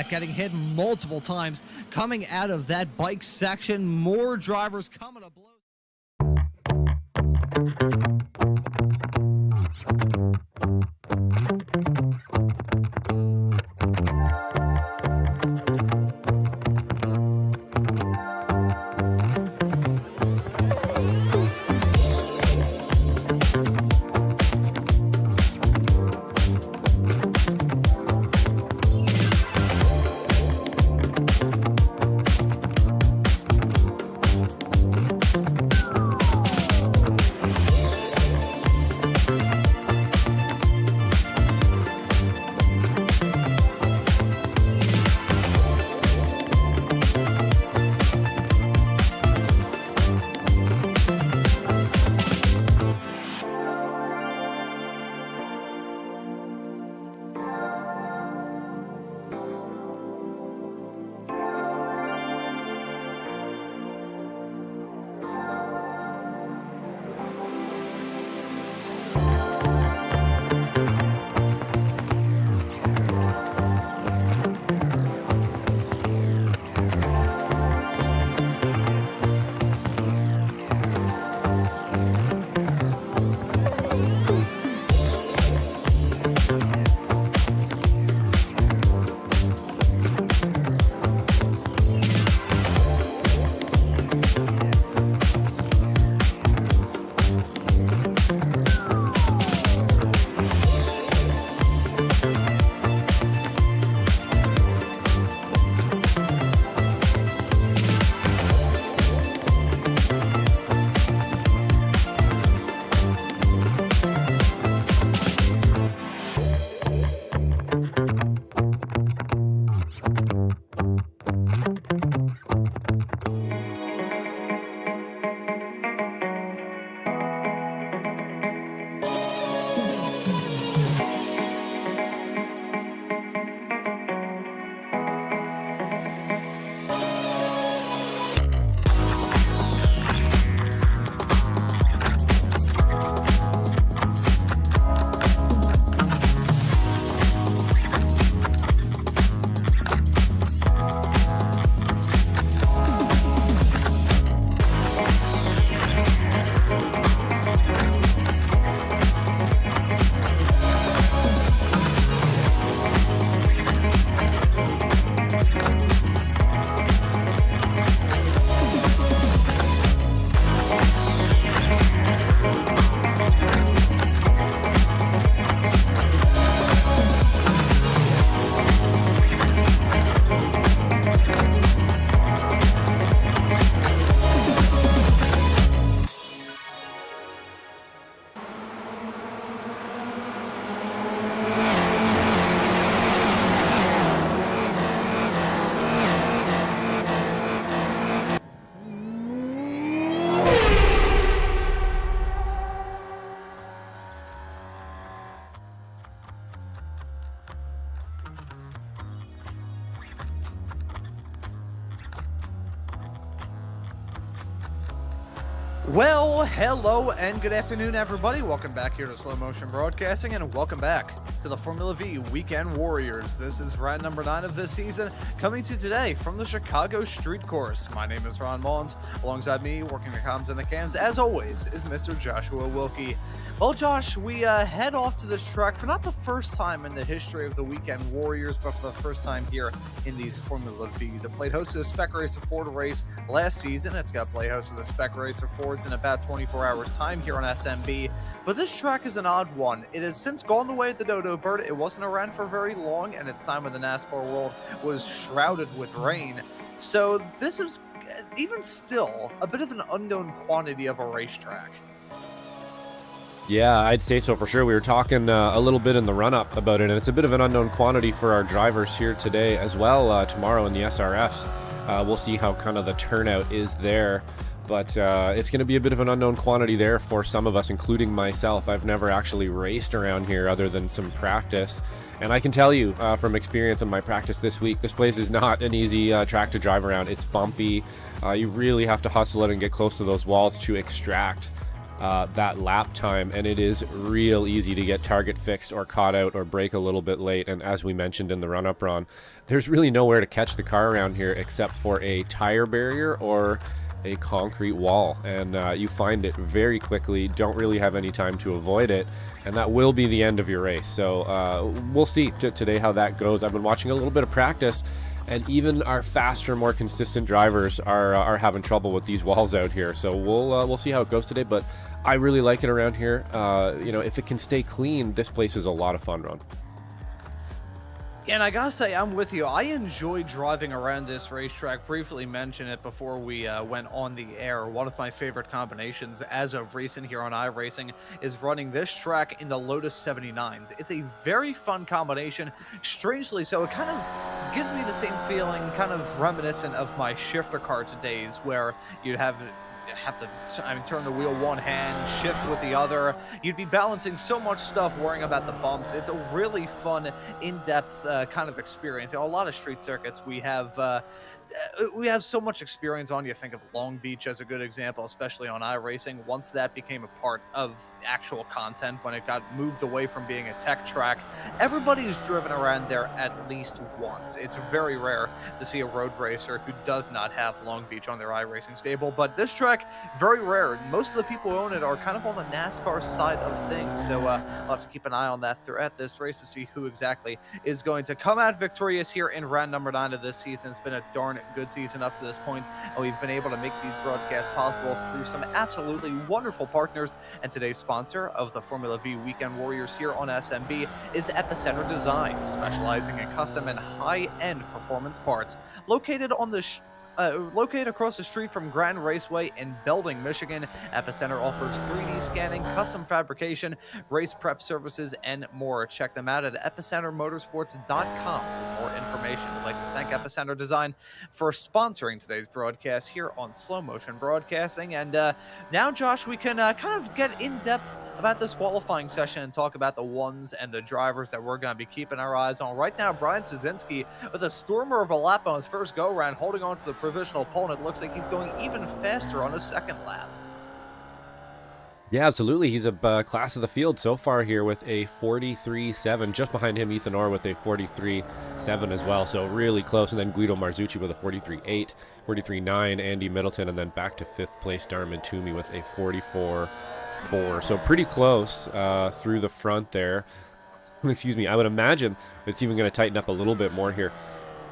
track, getting hit multiple times. Coming out of that bike section, more drivers coming to blows. Well, hello and good afternoon, everybody. Welcome back here to Slow Motion Broadcasting, and welcome back to the Formula V Weekend Warriors. This is round number 9 of this season, coming to you today from the Chicago Street Course. My name is Ron Maunz. Alongside me, working the comms and the cams, as always, is Mr. Joshua Wilkie. Well, Josh, we head off to this track for not the first time in the history of the Weekend Warriors, but for the first time here in these Formula Vs. It played host to the Spec Racer Ford race last season. It's got to play host to the Spec Racer Fords in about 24 hours time here on SMB. But this track is an odd one. It has since gone the way of the Dodo Bird. It wasn't around for very long, and its time in the NASCAR world was shrouded with rain. So this is, even still, a bit of an unknown quantity of a racetrack. Yeah, I'd say so for sure. We were talking a little bit in the run-up about it, and it's a bit of an unknown quantity for our drivers here today as well. Tomorrow in the SRFs, we'll see how kind of the turnout is there. But it's going to be a bit of an unknown quantity there for some of us, including myself. I've never actually raced around here other than some practice. And I can tell you from experience in my practice this week, this place is not an easy track to drive around. It's bumpy. You really have to hustle it and get close to those walls to extract that lap time, and it is real easy to get target fixed or caught out or brake a little bit late. And as we mentioned in the run-up, Ron, there's really nowhere to catch the car around here except for a tire barrier or a concrete wall, and you find it very quickly, don't really have any time to avoid it, and that will be the end of your race. So we'll see today how that goes. I've been watching a little bit of practice, and even our faster, more consistent drivers are having trouble with these walls out here. So we'll see how it goes today, but I really like it around here. You know, if it can stay clean, this place is a lot of fun, Ron. And I gotta say, I'm with you. I enjoy driving around this racetrack. Briefly mentioned it before we went on the air. One of my favorite combinations as of recent here on iRacing is running this track in the Lotus 79s. It's a very fun combination. Strangely so, it kind of gives me the same feeling, kind of reminiscent of my shifter car days, where you'd have to turn the wheel one hand, shift with the other. You'd be balancing so much stuff, worrying about the bumps. It's a really fun, in-depth kind of experience. You know, a lot of street circuits we have so much experience on. You think of Long Beach as a good example, especially on iRacing. Once that became a part of actual content, when it got moved away from being a tech track, everybody's driven around there at least once. It's very rare to see a road racer who does not have Long Beach on their iRacing stable, but this track, very rare. Most of the people who own it are kind of on the NASCAR side of things, so I'll have to keep an eye on that throughout this race to see who exactly is going to come out victorious here in round number 9 of this season. It's been a darn good season up to this point, and we've been able to make these broadcasts possible through some absolutely wonderful partners. And today's sponsor of the Formula V Weekend Warriors here on SMB is Epicenter Design, specializing in custom and high-end performance parts. Located across the street from Grand Raceway in Belding, Michigan, Epicenter offers 3D scanning, custom fabrication, race prep services, and more. Check them out at epicentermotorsports.com for more information. We'd like to thank Epicenter Design for sponsoring today's broadcast here on Slow Motion Broadcasting. And now, Josh, we can kind of get in depth about this qualifying session and talk about the ones and the drivers that we're going to be keeping our eyes on. Right now, Brian Szynski with a stormer of a lap on his first go-around, holding on to the provisional pole, and it looks like he's going even faster on his second lap. Yeah, absolutely. He's a class of the field so far here with a 43.7. Just behind him, Ethan Orr with a 43.7 as well. So really close. And then Guido Marzucci with a 43.8, 43.9, Andy Middleton, and then back to 5th place, Darman Toomey with a 44.4. So pretty close through the front there. Excuse me. I would imagine it's even going to tighten up a little bit more here.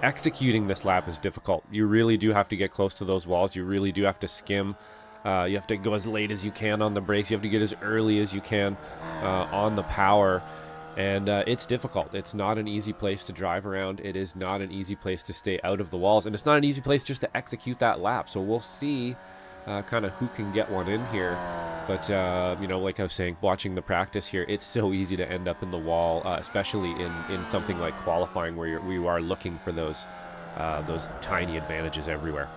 Executing this lap is difficult. You really do have to get close to those walls. You really do have to skim. You have to go as late as you can on the brakes. You have to get as early as you can on the power. And it's difficult. It's not an easy place to drive around. It is not an easy place to stay out of the walls. And it's not an easy place just to execute that lap. So we'll see kind of who can get one in here. But, you know, like I was saying, watching the practice here, it's so easy to end up in the wall, especially in something like qualifying where we are looking for those tiny advantages everywhere.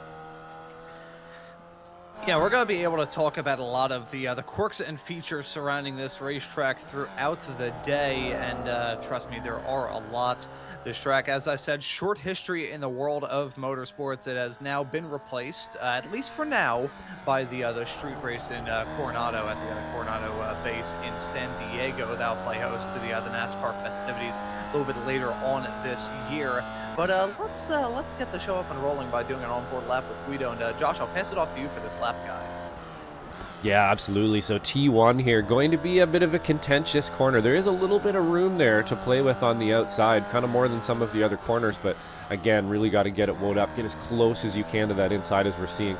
Yeah, we're going to be able to talk about a lot of the quirks and features surrounding this racetrack throughout the day, and trust me, there are a lot. This track, as I said, short history in the world of motorsports. It has now been replaced, at least for now, by the street race in Coronado at the Coronado base in San Diego. That'll play host to the NASCAR festivities a little bit later on this year. But let's get the show up and rolling by doing an onboard lap with Guido. And Josh, I'll pass it off to you for this lap guide. Yeah, absolutely. So T1 here, going to be a bit of a contentious corner. There is a little bit of room there to play with on the outside, kind of more than some of the other corners. But again, really got to get it wound up, get as close as you can to that inside as we're seeing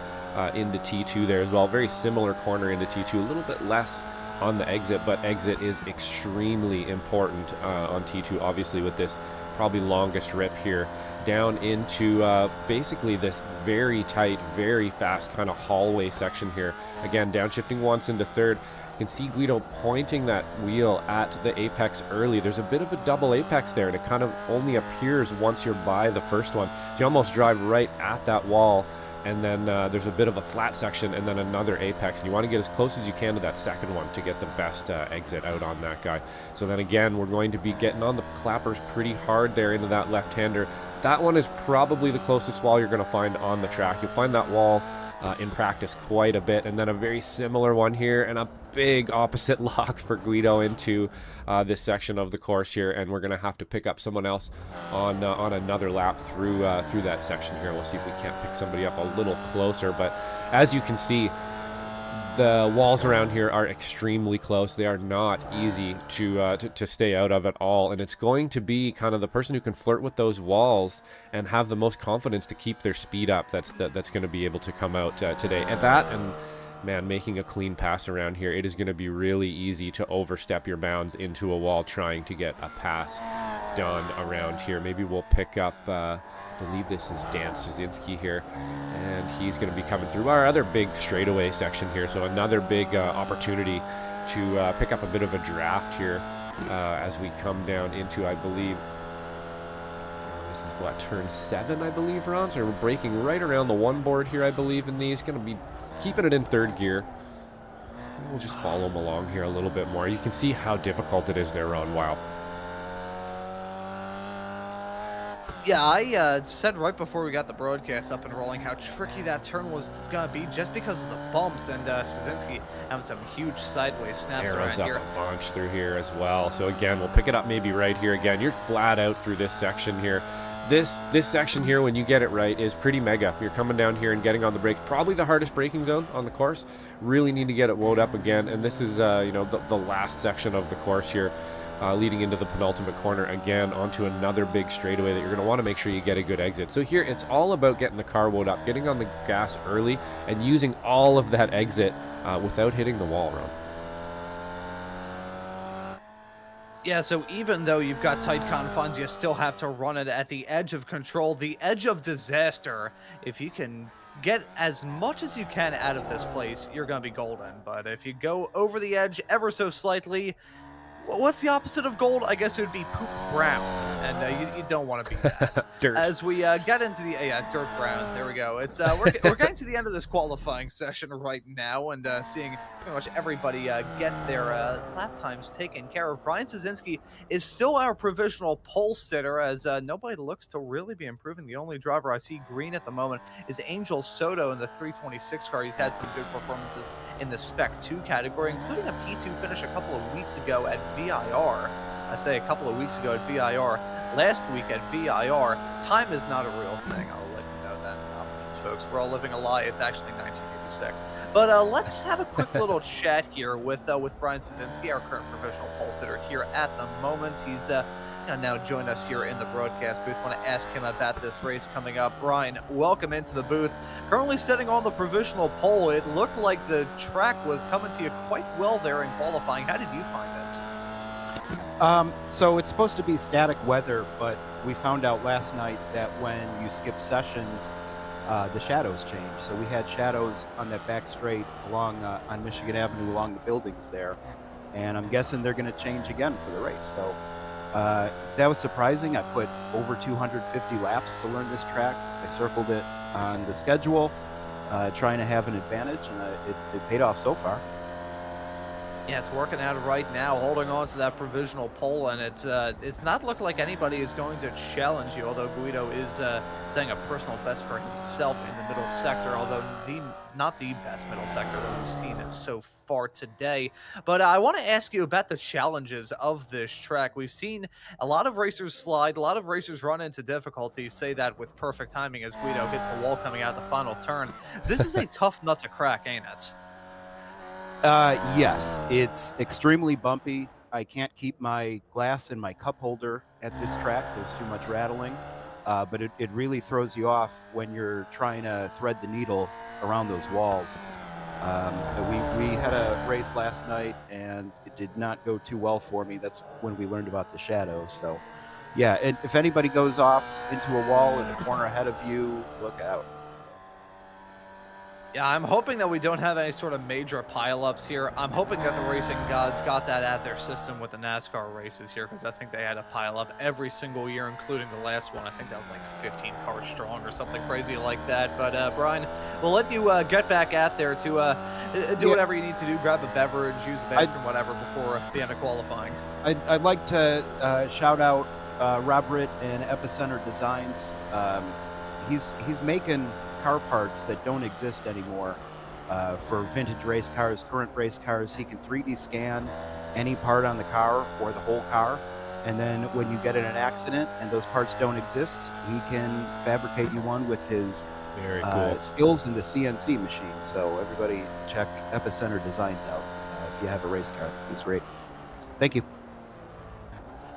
into T2 there as well. Very similar corner into T2, a little bit less on the exit, but exit is extremely important on T2, obviously, with this probably longest rip here down into basically this very tight, very fast kind of hallway section here. Again, downshifting once into third. You can see Guido pointing that wheel at the apex early. There's a bit of a double apex there, and it kind of only appears once you're by the first one. So you almost drive right at that wall, and then there's a bit of a flat section and then another apex, and you want to get as close as you can to that second one to get the best exit out on that guy. So then again, we're going to be getting on the clappers pretty hard there into that left-hander. That one is probably the closest wall you're going to find on the track. You'll find that wall in practice quite a bit, and then a very similar one here, and a big opposite locks for Guido into this section of the course here, and we're going to have to pick up someone else on another lap through that section here. We'll see if we can't pick somebody up a little closer, but as you can see, the walls around here are extremely close. They are not easy to stay out of at all, and it's going to be kind of the person who can flirt with those walls and have the most confidence to keep their speed up that's going to be able to come out today. At that, and man, making a clean pass around here, it is going to be really easy to overstep your bounds into a wall trying to get a pass done around here. Maybe we'll pick up, I believe this is Dan Stasinski here, and he's going to be coming through our other big straightaway section here. So another big opportunity to pick up a bit of a draft here as we come down into, I believe, this is what, turn 7, I believe, Ron? So we're braking right around the one board here, I believe, in these. Going to be keeping it in third gear. We'll just follow him along here a little bit more. You can see how difficult it is there, Ron. Wow. Yeah, I said right before we got the broadcast up and rolling how tricky that turn was going to be just because of the bumps, and Stasinski having some huge sideways snaps Arrows around up here. a bunch through here as well. So again, we'll pick it up maybe right here again. You're flat out through this section here. This section here, when you get it right, is pretty mega. You're coming down here and getting on the brakes. Probably the hardest braking zone on the course. Really need to get it wound up again. And this is, the last section of the course here, leading into the penultimate corner again onto another big straightaway that you're going to want to make sure you get a good exit. So here, it's all about getting the car wound up, getting on the gas early, and using all of that exit without hitting the wall, Ron. Yeah, so even though you've got tight confines, you still have to run it at the edge of control, the edge of disaster. If you can get as much as you can out of this place, you're going to be golden. But if you go over the edge ever so slightly, what's the opposite of gold? I guess it would be poop brown, and you don't want to be that. Dirt. As we get into the dirt brown, there we go. It's we're getting to the end of this qualifying session right now, and seeing pretty much everybody get their lap times taken care of. Brian Stasinski is still our provisional pole sitter, as nobody looks to really be improving. The only driver I see green at the moment is Angel Soto in the 326 car. He's had some good performances in the Spec 2 category, including a P2 finish a couple of weeks ago at VIR. I say a couple of weeks ago at VIR. Last week at VIR, time is not a real thing. I'll let you know that in confidence, folks. We're all living a lie. It's actually 1986. But let's have a quick little chat here with Brian Stasinski, our current provisional pole sitter here at the moment. He's now joined us here in the broadcast booth. Want to ask him about this race coming up. Brian, welcome into the booth. Currently sitting on the provisional pole. It looked like the track was coming to you quite well there in qualifying. How did you find it? So it's supposed to be static weather, but we found out last night that when you skip sessions, the shadows change. So we had shadows on that back straight along on Michigan Avenue along the buildings there, and I'm guessing they're going to change again for the race. So that was surprising. I put over 250 laps to learn this track. I circled it on the schedule, trying to have an advantage, and it paid off so far. Yeah, it's working out right now, holding on to that provisional pole, and it's not looking like anybody is going to challenge you, although Guido is setting a personal best for himself in the middle sector, although not the best middle sector that we've seen so far today. But I want to ask you about the challenges of this track. We've seen a lot of racers slide, a lot of racers run into difficulties, say that with perfect timing as Guido hits the wall coming out the final turn. This is a tough nut to crack, ain't it? Yes, it's extremely bumpy. I can't keep my glass in my cup holder at this track. There's too much rattling, but it really throws you off when you're trying to thread the needle around those walls. We had a race last night, and it did not go too well for me. That's when we learned about the shadows. So, yeah, if anybody goes off into a wall in a corner ahead of you, look out. Yeah, I'm hoping that we don't have any sort of major pileups here. I'm hoping that the racing gods got that out of their system with the NASCAR races here, because I think they had a pileup every single year, including the last one. I think that was like 15 cars strong or something crazy like that. But Brian, we'll let you get back out there to do whatever you need to do, grab a beverage, use a bathroom, whatever, before the end of qualifying. I'd like to shout out Robert in Epicenter Designs. He's making car parts that don't exist anymore, for vintage race cars, current race cars. He can 3D scan any part on the car or the whole car. And then when you get in an accident and those parts don't exist, he can fabricate you one with his Very cool. skills in the CNC machine. So everybody check Epicenter Designs out if you have a race car. He's great. Thank you.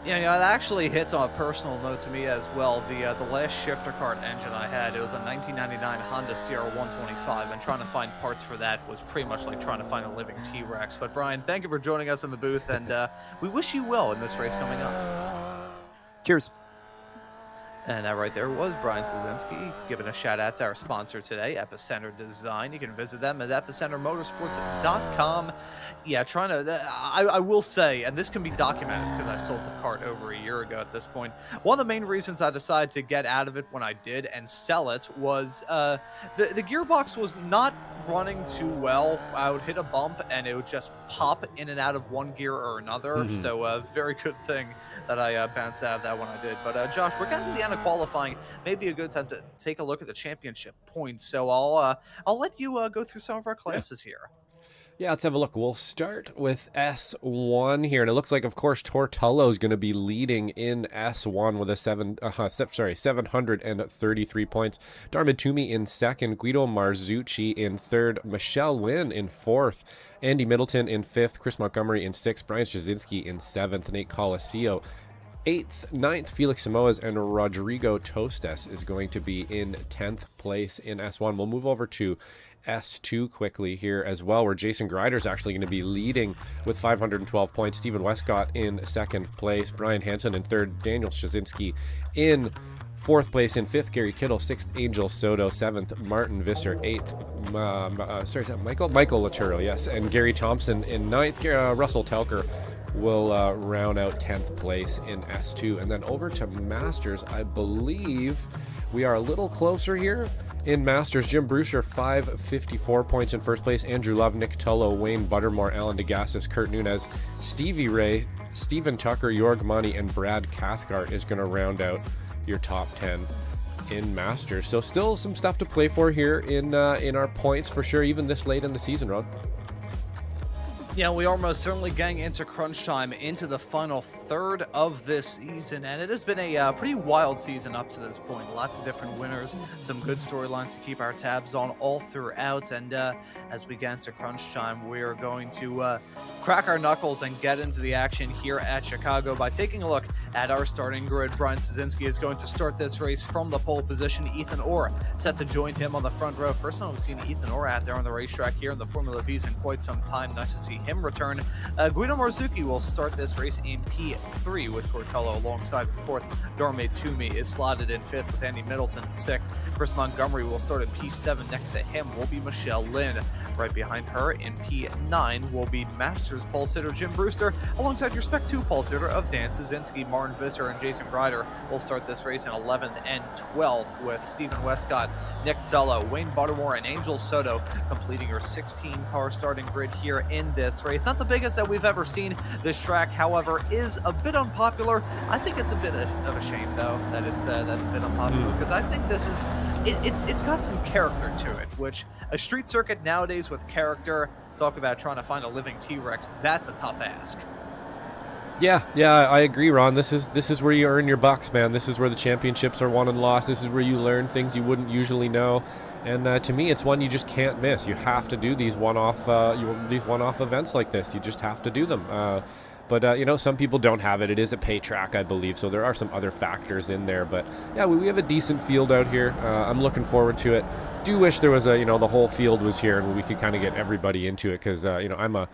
Yeah, that actually hits on a personal note to me as well. The last shifter cart engine I had, it was a 1999 Honda CR125, and trying to find parts for that was pretty much like trying to find a living T-Rex. But Brian, thank you for joining us in the booth, and we wish you well in this race coming up. Cheers. And that right there was Brian Szynski giving a shout out to our sponsor today, Epicenter Design. You can visit them at epicentermotorsports.com. Yeah, I will say, and this can be documented because I sold the cart over a year ago at this point. One of the main reasons I decided to get out of it when I did and sell it was the gearbox was not running too well. I would hit a bump and it would just pop in and out of one gear or another. Mm-hmm. So very good thing that I bounced out of that when I did. But Josh, we're getting to the end of qualifying. Maybe a good time to take a look at the championship points. So I'll let you go through some of our classes here. Yeah, let's have a look. We'll start with S1 here, and it looks like, of course, Tortello is going to be leading in S1 with a 733 points. Darmid Toomey in second, Guido Marzucci in third, Michelle Lynn in fourth, Andy Middleton in fifth, Chris Montgomery in sixth, Brian Szynski in seventh, Nate Colasio 8th, 9th, Felix Samoas, and Rodrigo Tostes is going to be in 10th place in S1. We'll move over to S2 quickly here as well, where Jason Grider is actually going to be leading with 512 points. Stephen Westcott in second place, Brian Hansen in third, Daniel Szynski in fourth place. In fifth, Gary Kittle. Sixth, Angel Soto. Seventh, Martin Visser. Eighth, is that Michael Laturo, yes, and Gary Thompson in ninth. Russell Telker will round out 10th place in S2. And then over to Masters, I believe we are a little closer here. In Masters, Jim Bruscher, 554 points in first place. Andrew Love, Nick Tullo, Wayne Buttermore, Alan DeGassis, Kurt Nunez, Stevie Ray, Stephen Tucker, Jorg Money, and Brad Cathcart is going to round out your top 10 in Masters. So still some stuff to play for here in our points for sure, even this late in the season, Rod. Yeah, we are most certainly getting into crunch time, into the final third of this season, and it has been a pretty wild season up to this point. Lots of different winners, some good storylines to keep our tabs on all throughout, and as we get into crunch time, we are going to crack our knuckles and get into the action here at Chicago by taking a look at our starting grid. Brian Szynski is going to start this race from the pole position. Ethan Orr set to join him on the front row. First time we've seen Ethan Orr out there on the racetrack here in the Formula V's in quite some time. Nice to see him return. Guido Marzucchi will start this race in P3 with Tortello alongside in fourth. Darmid Toomey is slotted in fifth with Andy Middleton in sixth. Chris Montgomery will start in P7. Next to him will be Michelle Lynn. Right behind her in P9 will be Masters pole sitter Jim Brewster, alongside your Spec 2 pole sitter of Dan Szynski. Martin Visser and Jason Grider will start this race in 11th and 12th, with Stephen Westcott, Nick Tello, Wayne Buttermore, and Angel Soto completing your 16-car starting grid here in this race. Not the biggest that we've ever seen. This track, however, is a bit unpopular. I think it's a bit of a shame, though, that that's a bit unpopular, because I think this is it's got some character to it, which a street circuit nowadays with character, talk about trying to find a living T-Rex, that's a tough ask. Yeah, I agree, Ron. This is where you earn your bucks, man. This is where the championships are won and lost. This is where you learn things you wouldn't usually know. And to me, it's one you just can't miss. You have to do these one-off events like this. You just have to do them. But some people don't have it. It is a pay track, I believe, so there are some other factors in there. But yeah, we have a decent field out here. I'm looking forward to it. Do wish there was the whole field was here and we could kind of get everybody into it, because I'm a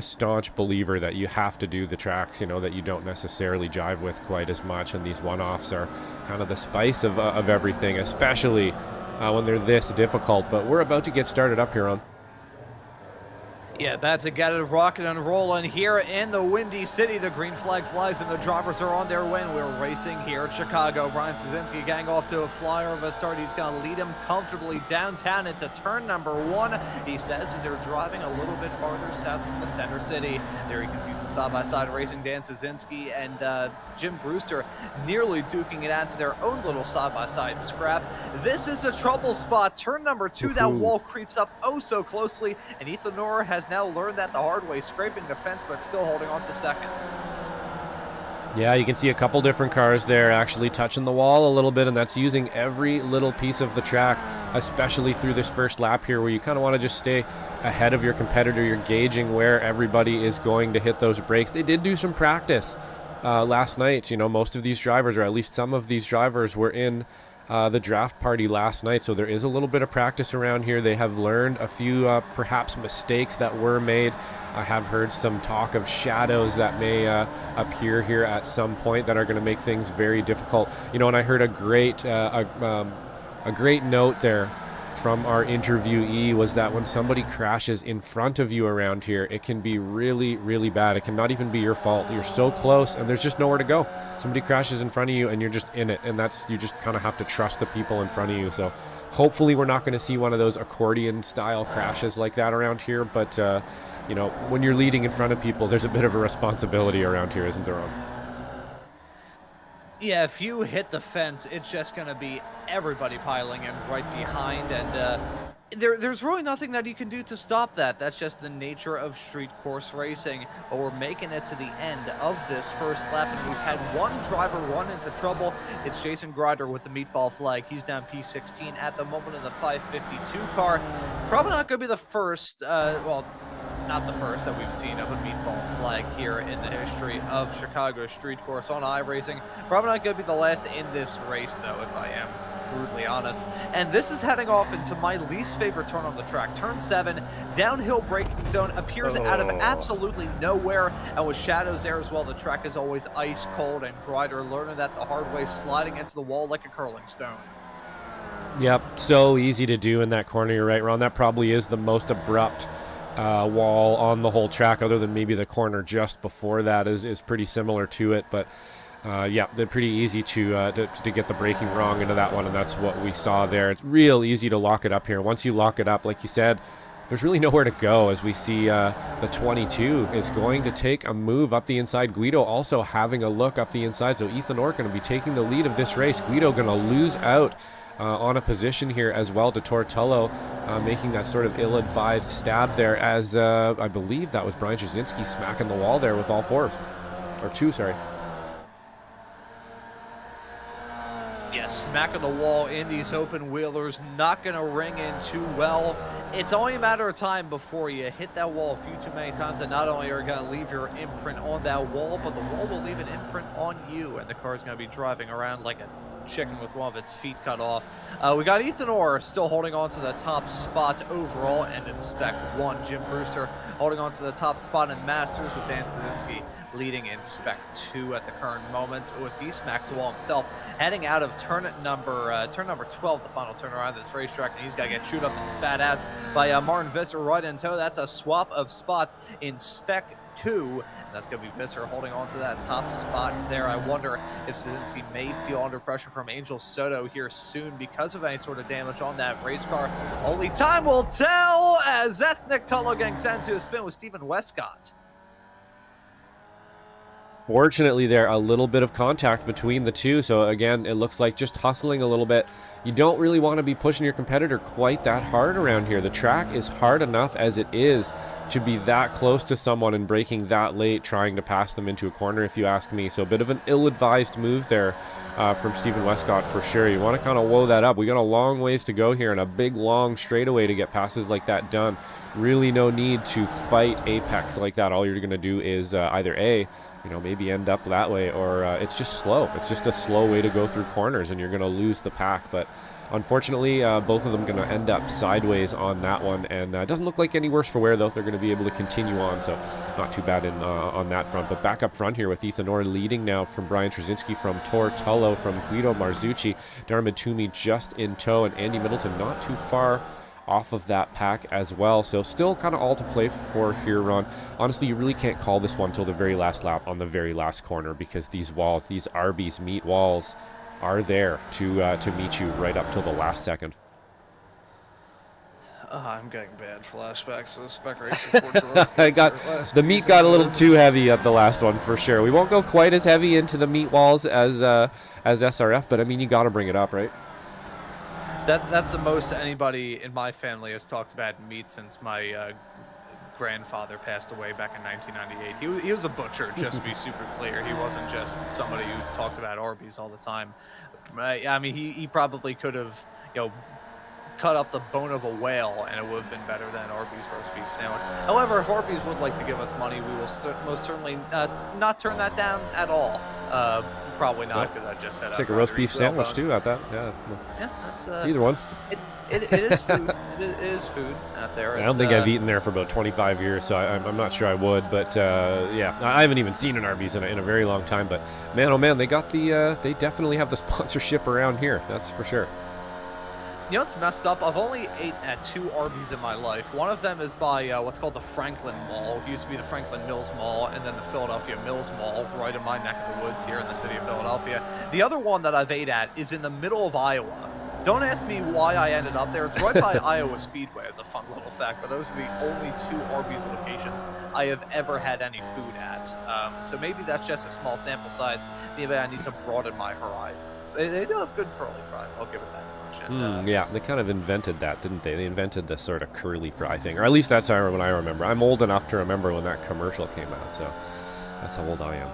staunch believer that you have to do the tracks, that you don't necessarily jive with quite as much, and these one-offs are kind of the spice of everything, especially when they're this difficult. But we're about to get started up here on. Yeah, about to get it rocking and rolling here in the Windy City. The green flag flies and the drivers are on their way. We're racing here at Chicago. Brian Szynski getting off to a flyer of a start. He's going to lead him comfortably downtown into turn number 1. He says as they're driving a little bit farther south from the center city. There you can see some side-by-side racing. Dan Szynski and Jim Brewster nearly duking it out to their own little side-by-side scrap. This is a trouble spot. Turn number 2, that wall creeps up oh so closely, and Ethan Orr has now learned that the hard way, scraping the fence, but still holding on to second. Yeah, you can see a couple different cars there actually touching the wall a little bit, and that's using every little piece of the track, especially through this first lap here where you kind of want to just stay ahead of your competitor. You're gauging where everybody is going to hit those brakes. They did do some practice last night. You know, most of these drivers, or at least some of these drivers, were in the draft party last night, so there is a little bit of practice around here. They have learned a few perhaps mistakes that were made. I have heard some talk of shadows that may appear here at some point that are going to make things very difficult. You know, and I heard a great note there from our interviewee was that when somebody crashes in front of you around here, it can be really, really bad. It cannot even be your fault. You're so close and there's just nowhere to go. Somebody crashes in front of you and you're just in it, and that's, you just kind of have to trust the people in front of you. So hopefully we're not going to see one of those accordion style crashes like that around here, but you know, when you're leading in front of people, there's a bit of a responsibility around here, isn't there, Ron? Yeah, if you hit the fence, it's just going to be everybody piling in right behind, and there's really nothing that you can do to stop that. That's just the nature of street course racing. But we're making it to the end of this first lap, and we've had one driver run into trouble. It's Jason Grider with the meatball flag. He's down P16 at the moment in the 552 car. Probably not going to be the first, well, not the first that we've seen of a meatball flag here in the history of Chicago street course on iRacing. Probably not going to be the last in this race, though, if I am brutally honest. And this is heading off into my least favorite turn on the track. Turn 7, downhill braking zone, appears out of absolutely nowhere, and with shadows there as well. The track is always ice cold, and Grider learning that the hard way, sliding into the wall like a curling stone. Yep, so easy to do in that corner. You're right, Ron. That probably is the most abrupt wall on the whole track, other than maybe the corner just before that is pretty similar to it. But yeah, they're pretty easy to get the braking wrong into that one, and that's what we saw there. It's real easy to lock it up here. Once you lock it up, like you said, there's really nowhere to go, as we see the 22 is going to take a move up the inside. Guido also having a look up the inside, so Ethan Orr going to be taking the lead of this race. Guido going to lose out on a position here as well to Tortello, making that sort of ill-advised stab there, as I believe that was Brian Szynski smacking the wall there with all fours. Or two, sorry. Yes, smacking the wall in these open wheelers, not going to ring in too well. It's only a matter of time before you hit that wall a few too many times, and not only are you going to leave your imprint on that wall, but the wall will leave an imprint on you, and the car is going to be driving around like a chicken with one of its feet cut off. We got Ethan Orr still holding on to the top spot overall, and in Spec 1, Jim Brewster holding on to the top spot in Masters, with Dan Szynski leading in Spec 2 at the current moment, as he smacks the wall himself, heading out of turn number 12, the final turn around this racetrack, and he's got to get chewed up and spat out by Martin Visser right in tow. That's a swap of spots in Spec 2. That's going to be Visser holding on to that top spot there. I wonder if Szynski may feel under pressure from Angel Soto here soon because of any sort of damage on that race car. Only time will tell, as that's Nick Tutlow getting sent to a spin with Stephen Westcott. Fortunately there, a little bit of contact between the two, so again, it looks like just hustling a little bit. You don't really want to be pushing your competitor quite that hard around here. The track is hard enough as it is to be that close to someone and braking that late, trying to pass them into a corner, if you ask me. So a bit of an ill-advised move there from Stephen Westcott for sure. You want to kind of woe that up. We got a long ways to go here and a big long straightaway to get passes like that done. Really no need to fight apex like that. All you're going to do is either A, you know, maybe end up that way, or it's just slow. It's just a slow way to go through corners, and you're going to lose the pack. But unfortunately, both of them going to end up sideways on that one, and it doesn't look like any worse for wear, though. They're going to be able to continue on, so not too bad on that front. But back up front here with Ethan Orr leading now from Brian Szynski, from Tortello, from Guido Marzucci, Darmid Toomey just in tow, and Andy Middleton not too far off of that pack as well. So still kind of all to play for here, Ron. Honestly, you really can't call this one till the very last lap on the very last corner, because these walls, these Arby's meat walls, are there to meet you right up till the last second. I'm getting bad flashbacks to the spec racing. The meat got a little too heavy at the last one for sure. We won't go quite as heavy into the meat walls as SRF, but I mean, you got to bring it up, right? That's the most anybody in my family has talked about meat since my grandfather passed away back in 1998. He was a butcher, just to be super clear. He wasn't just somebody who talked about Arby's all the time. I mean, he probably could have, cut up the bone of a whale, and it would have been better than Arby's roast beef sandwich. However, if Arby's would like to give us money, we will most certainly not turn that down at all. Probably not, because I just said take a roast beef sandwich too at that. Yeah, that's either one. It is food. It is food out there. I don't think I've eaten there for about 25 years, so I'm not sure I would. But yeah, I haven't even seen an Arby's in a very long time. But man, oh man, they got they definitely have the sponsorship around here. That's for sure. You know what's messed up? I've only ate at 2 Arby's in my life. One of them is by what's called the Franklin Mall. It used to be the Franklin Mills Mall, and then the Philadelphia Mills Mall, right in my neck of the woods here in the city of Philadelphia. The other one that I've ate at is in the middle of Iowa. Don't ask me why I ended up there. It's right by Iowa Speedway, as a fun little fact, but those are the only 2 Arby's locations I have ever had any food at. So maybe that's just a small sample size. Maybe I need to broaden my horizons. They do have good curly fries, I'll give it that much. And, yeah, they kind of invented that, didn't they? They invented the sort of curly fry thing, or at least that's what I remember. I'm old enough to remember when that commercial came out, so that's how old I am.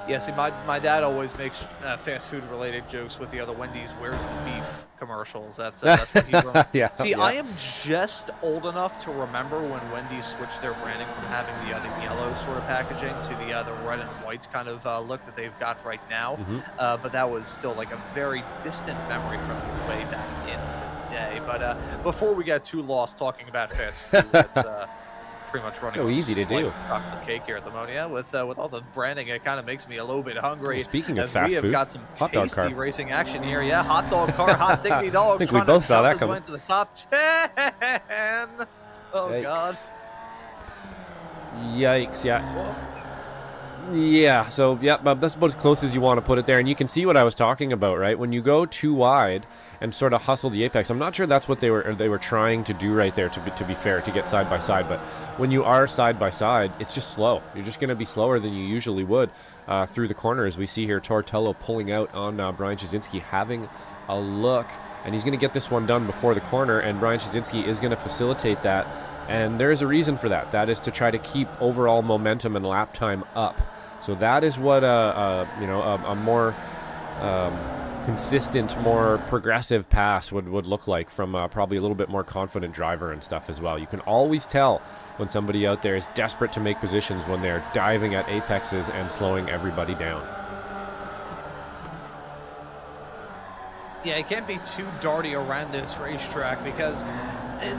Yeah, see, my dad always makes fast food related jokes with the other Wendy's "Where's the beef" commercials. That's what he remembers. See, I am just old enough to remember when Wendy's switched their branding from having the yellow sort of packaging to the red and white kind of look that they've got right now. But that was still like a very distant memory from way back in the day. But before we get too lost talking about fast food, that's pretty much running so easy to do. Chocolate cake here at the moment. Yeah, with all the branding, it kind of makes me a little bit hungry. Well, speaking of fast food, we have got some tasty racing action here. Yeah, hot dog car, hot diggity dog. I think we both saw that coming. Went to the top 10. Oh Yikes. God. Yikes! Yeah. Yeah. So yeah, that's about as close as you want to put it there, and you can see what I was talking about, right? When you go too wide and sort of hustle the apex, I'm not sure that's what they were trying to do right there. To be fair, to get side by side, but when you are side by side, it's just slow. You're just going to be slower than you usually would through the corner, as we see here. Tortello pulling out on Brian Jasinski, having a look, and he's going to get this one done before the corner, and Brian Jasinski is going to facilitate that, and there is a reason for that. That is to try to keep overall momentum and lap time up. So that is what a more consistent, more progressive pass would look like from probably a little bit more confident driver and stuff as well. You can always tell when somebody out there is desperate to make positions when they're diving at apexes and slowing everybody down. Yeah, it can't be too darty around this racetrack because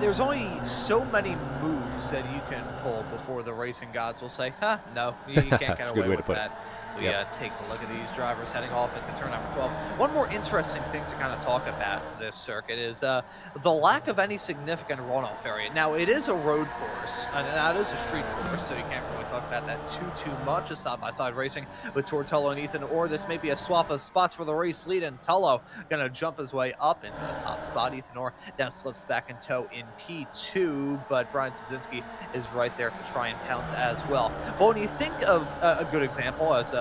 there's only so many moves that you can pull before the racing gods will say, no, you can't get away with that. So yeah, take a look at these drivers heading off into turn number 12. One more interesting thing to kind of talk about this circuit is the lack of any significant runoff area. Now, it is a road course, and that is a street course, so you can't really talk about that too much. It's side-by-side racing with Tortello and Ethan, or this may be a swap of spots for the race lead, and Tello going to jump his way up into the top spot. Ethan Orr now slips back in tow in P2, but Brian Jasinski is right there to try and pounce as well. But when you think of a good example as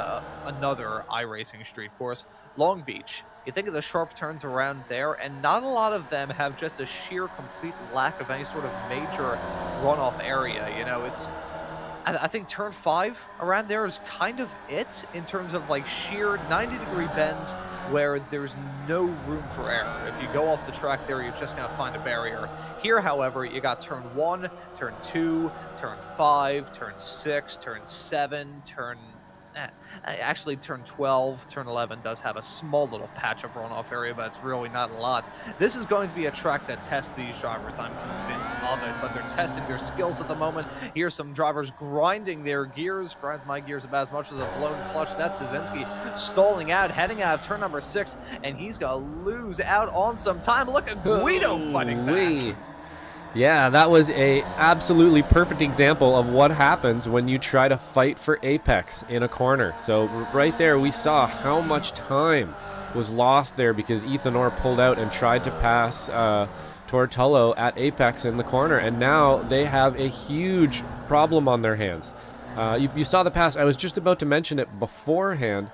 another iRacing street course, Long Beach, you think of the sharp turns around there, and not a lot of them have just a sheer complete lack of any sort of major runoff area. You know, I think turn 5 around there is kind of it in terms of like sheer 90-degree bends where there's no room for error. If you go off the track there, you're just going to find a barrier. Here, however, you got turn 1, turn 2, turn 5, turn 6, turn 7, turn Actually, turn 12, turn 11 does have a small little patch of runoff area, but it's really not a lot. This is going to be a track that tests these drivers. I'm convinced of it, but they're testing their skills at the moment. Here's some drivers grinding their gears. Grinds my gears about as much as a blown clutch. That's Szynski stalling out, heading out of turn number 6, and he's going to lose out on some time. Look at Guido fighting back. Yeah, that was a absolutely perfect example of what happens when you try to fight for apex in a corner. So right there, we saw how much time was lost there because Ethan Orr pulled out and tried to pass Tortullo at apex in the corner, and now they have a huge problem on their hands. You saw the pass. I was just about to mention it beforehand,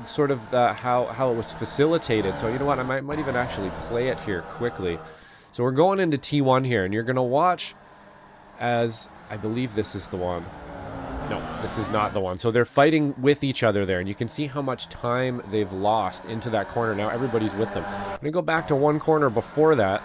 sort of how it was facilitated. So you know what? I might even actually play it here quickly. So we're going into T1 here, and you're going to watch as, I believe this is the one. No, this is not the one. So they're fighting with each other there, and you can see how much time they've lost into that corner. Now everybody's with them. I'm going to go back to one corner before that.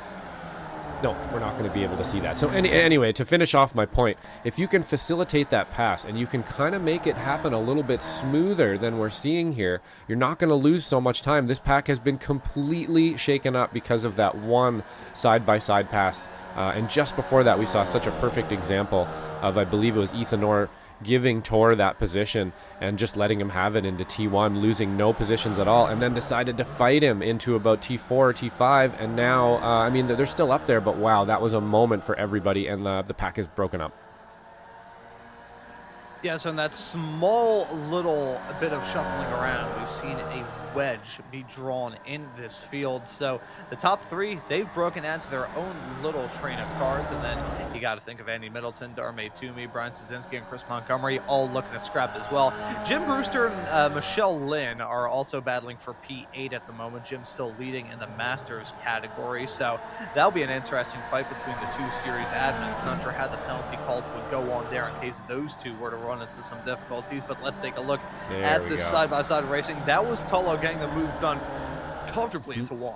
No, we're not going to be able to see that. So anyway, to finish off my point, if you can facilitate that pass and you can kind of make it happen a little bit smoother than we're seeing here, you're not going to lose so much time. This pack has been completely shaken up because of that one side-by-side pass. And just before that, we saw such a perfect example of, I believe it was Ethan Orr, giving Tor that position and just letting him have it into T1, losing no positions at all, and then decided to fight him into about T4 or T5, and now, I mean, they're still up there, but wow, that was a moment for everybody, and the pack is broken up. Yeah, so in that small little bit of shuffling around, we've seen a wedge be drawn in this field. So the top 3, they've broken out to their own little train of cars, and then you got to think of Andy Middleton, Darme Toomey, Brian Szynski, and Chris Montgomery all looking to scrap as well. Jim Brewster and Michelle Lynn are also battling for P8 at the moment. Jim's still leading in the Masters category, so that'll be an interesting fight between the 2 series admins. Not sure how the penalty calls would go on there in case those 2 were to run into some difficulties, but let's take a look at this side-by-side racing. That was Tullo getting the move done comfortably into 1.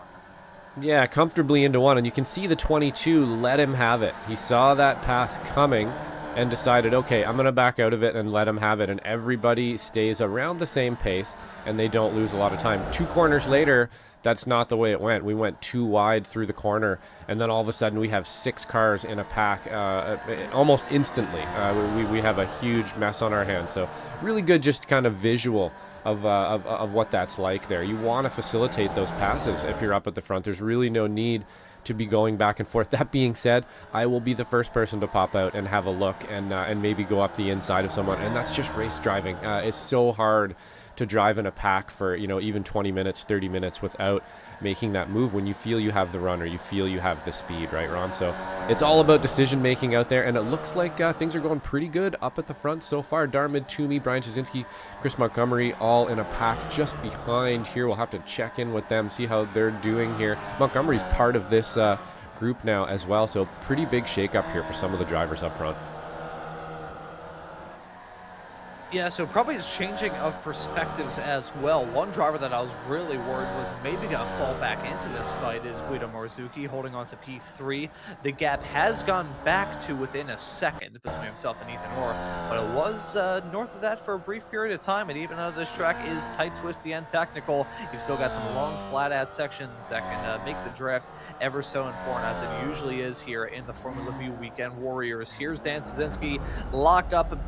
Yeah, comfortably into 1, and you can see the 22 let him have it. He saw that pass coming and decided, okay, I'm going to back out of it and let him have it, and everybody stays around the same pace, and they don't lose a lot of time. 2 corners later, that's not the way it went. We went too wide through the corner, and then all of a sudden we have 6 cars in a pack almost instantly. We have a huge mess on our hands. So really good just kind of visual of what that's like there. You want to facilitate those passes if you're up at the front. There's really no need to be going back and forth. That being said, I will be the first person to pop out and have a look and maybe go up the inside of someone, and that's just race driving. It's so hard to drive in a pack for, you know, even 20 minutes, 30 minutes without making that move when you feel you have the run or you feel you have the speed, right, Ron? So it's all about decision making out there, and it looks like things are going pretty good up at the front so far. Darmid, Toomey, Brian Szynski, Chris Montgomery all in a pack just behind here. We'll have to check in with them, see how they're doing here. Montgomery's part of this group now as well, so pretty big shake-up here for some of the drivers up front. Yeah, so probably it's changing of perspectives as well. One driver that I was really worried was maybe going to fall back into this fight is Guido Morzuki, holding on to P3. The gap has gone back to within a second between himself and Ethan Orr, but it was north of that for a brief period of time, and even though this track is tight, twisty, and technical, you've still got some long, flat-out sections that can make the draft ever so important, as it usually is here in the Formula V Weekend Warriors. Here's Dan Szynski,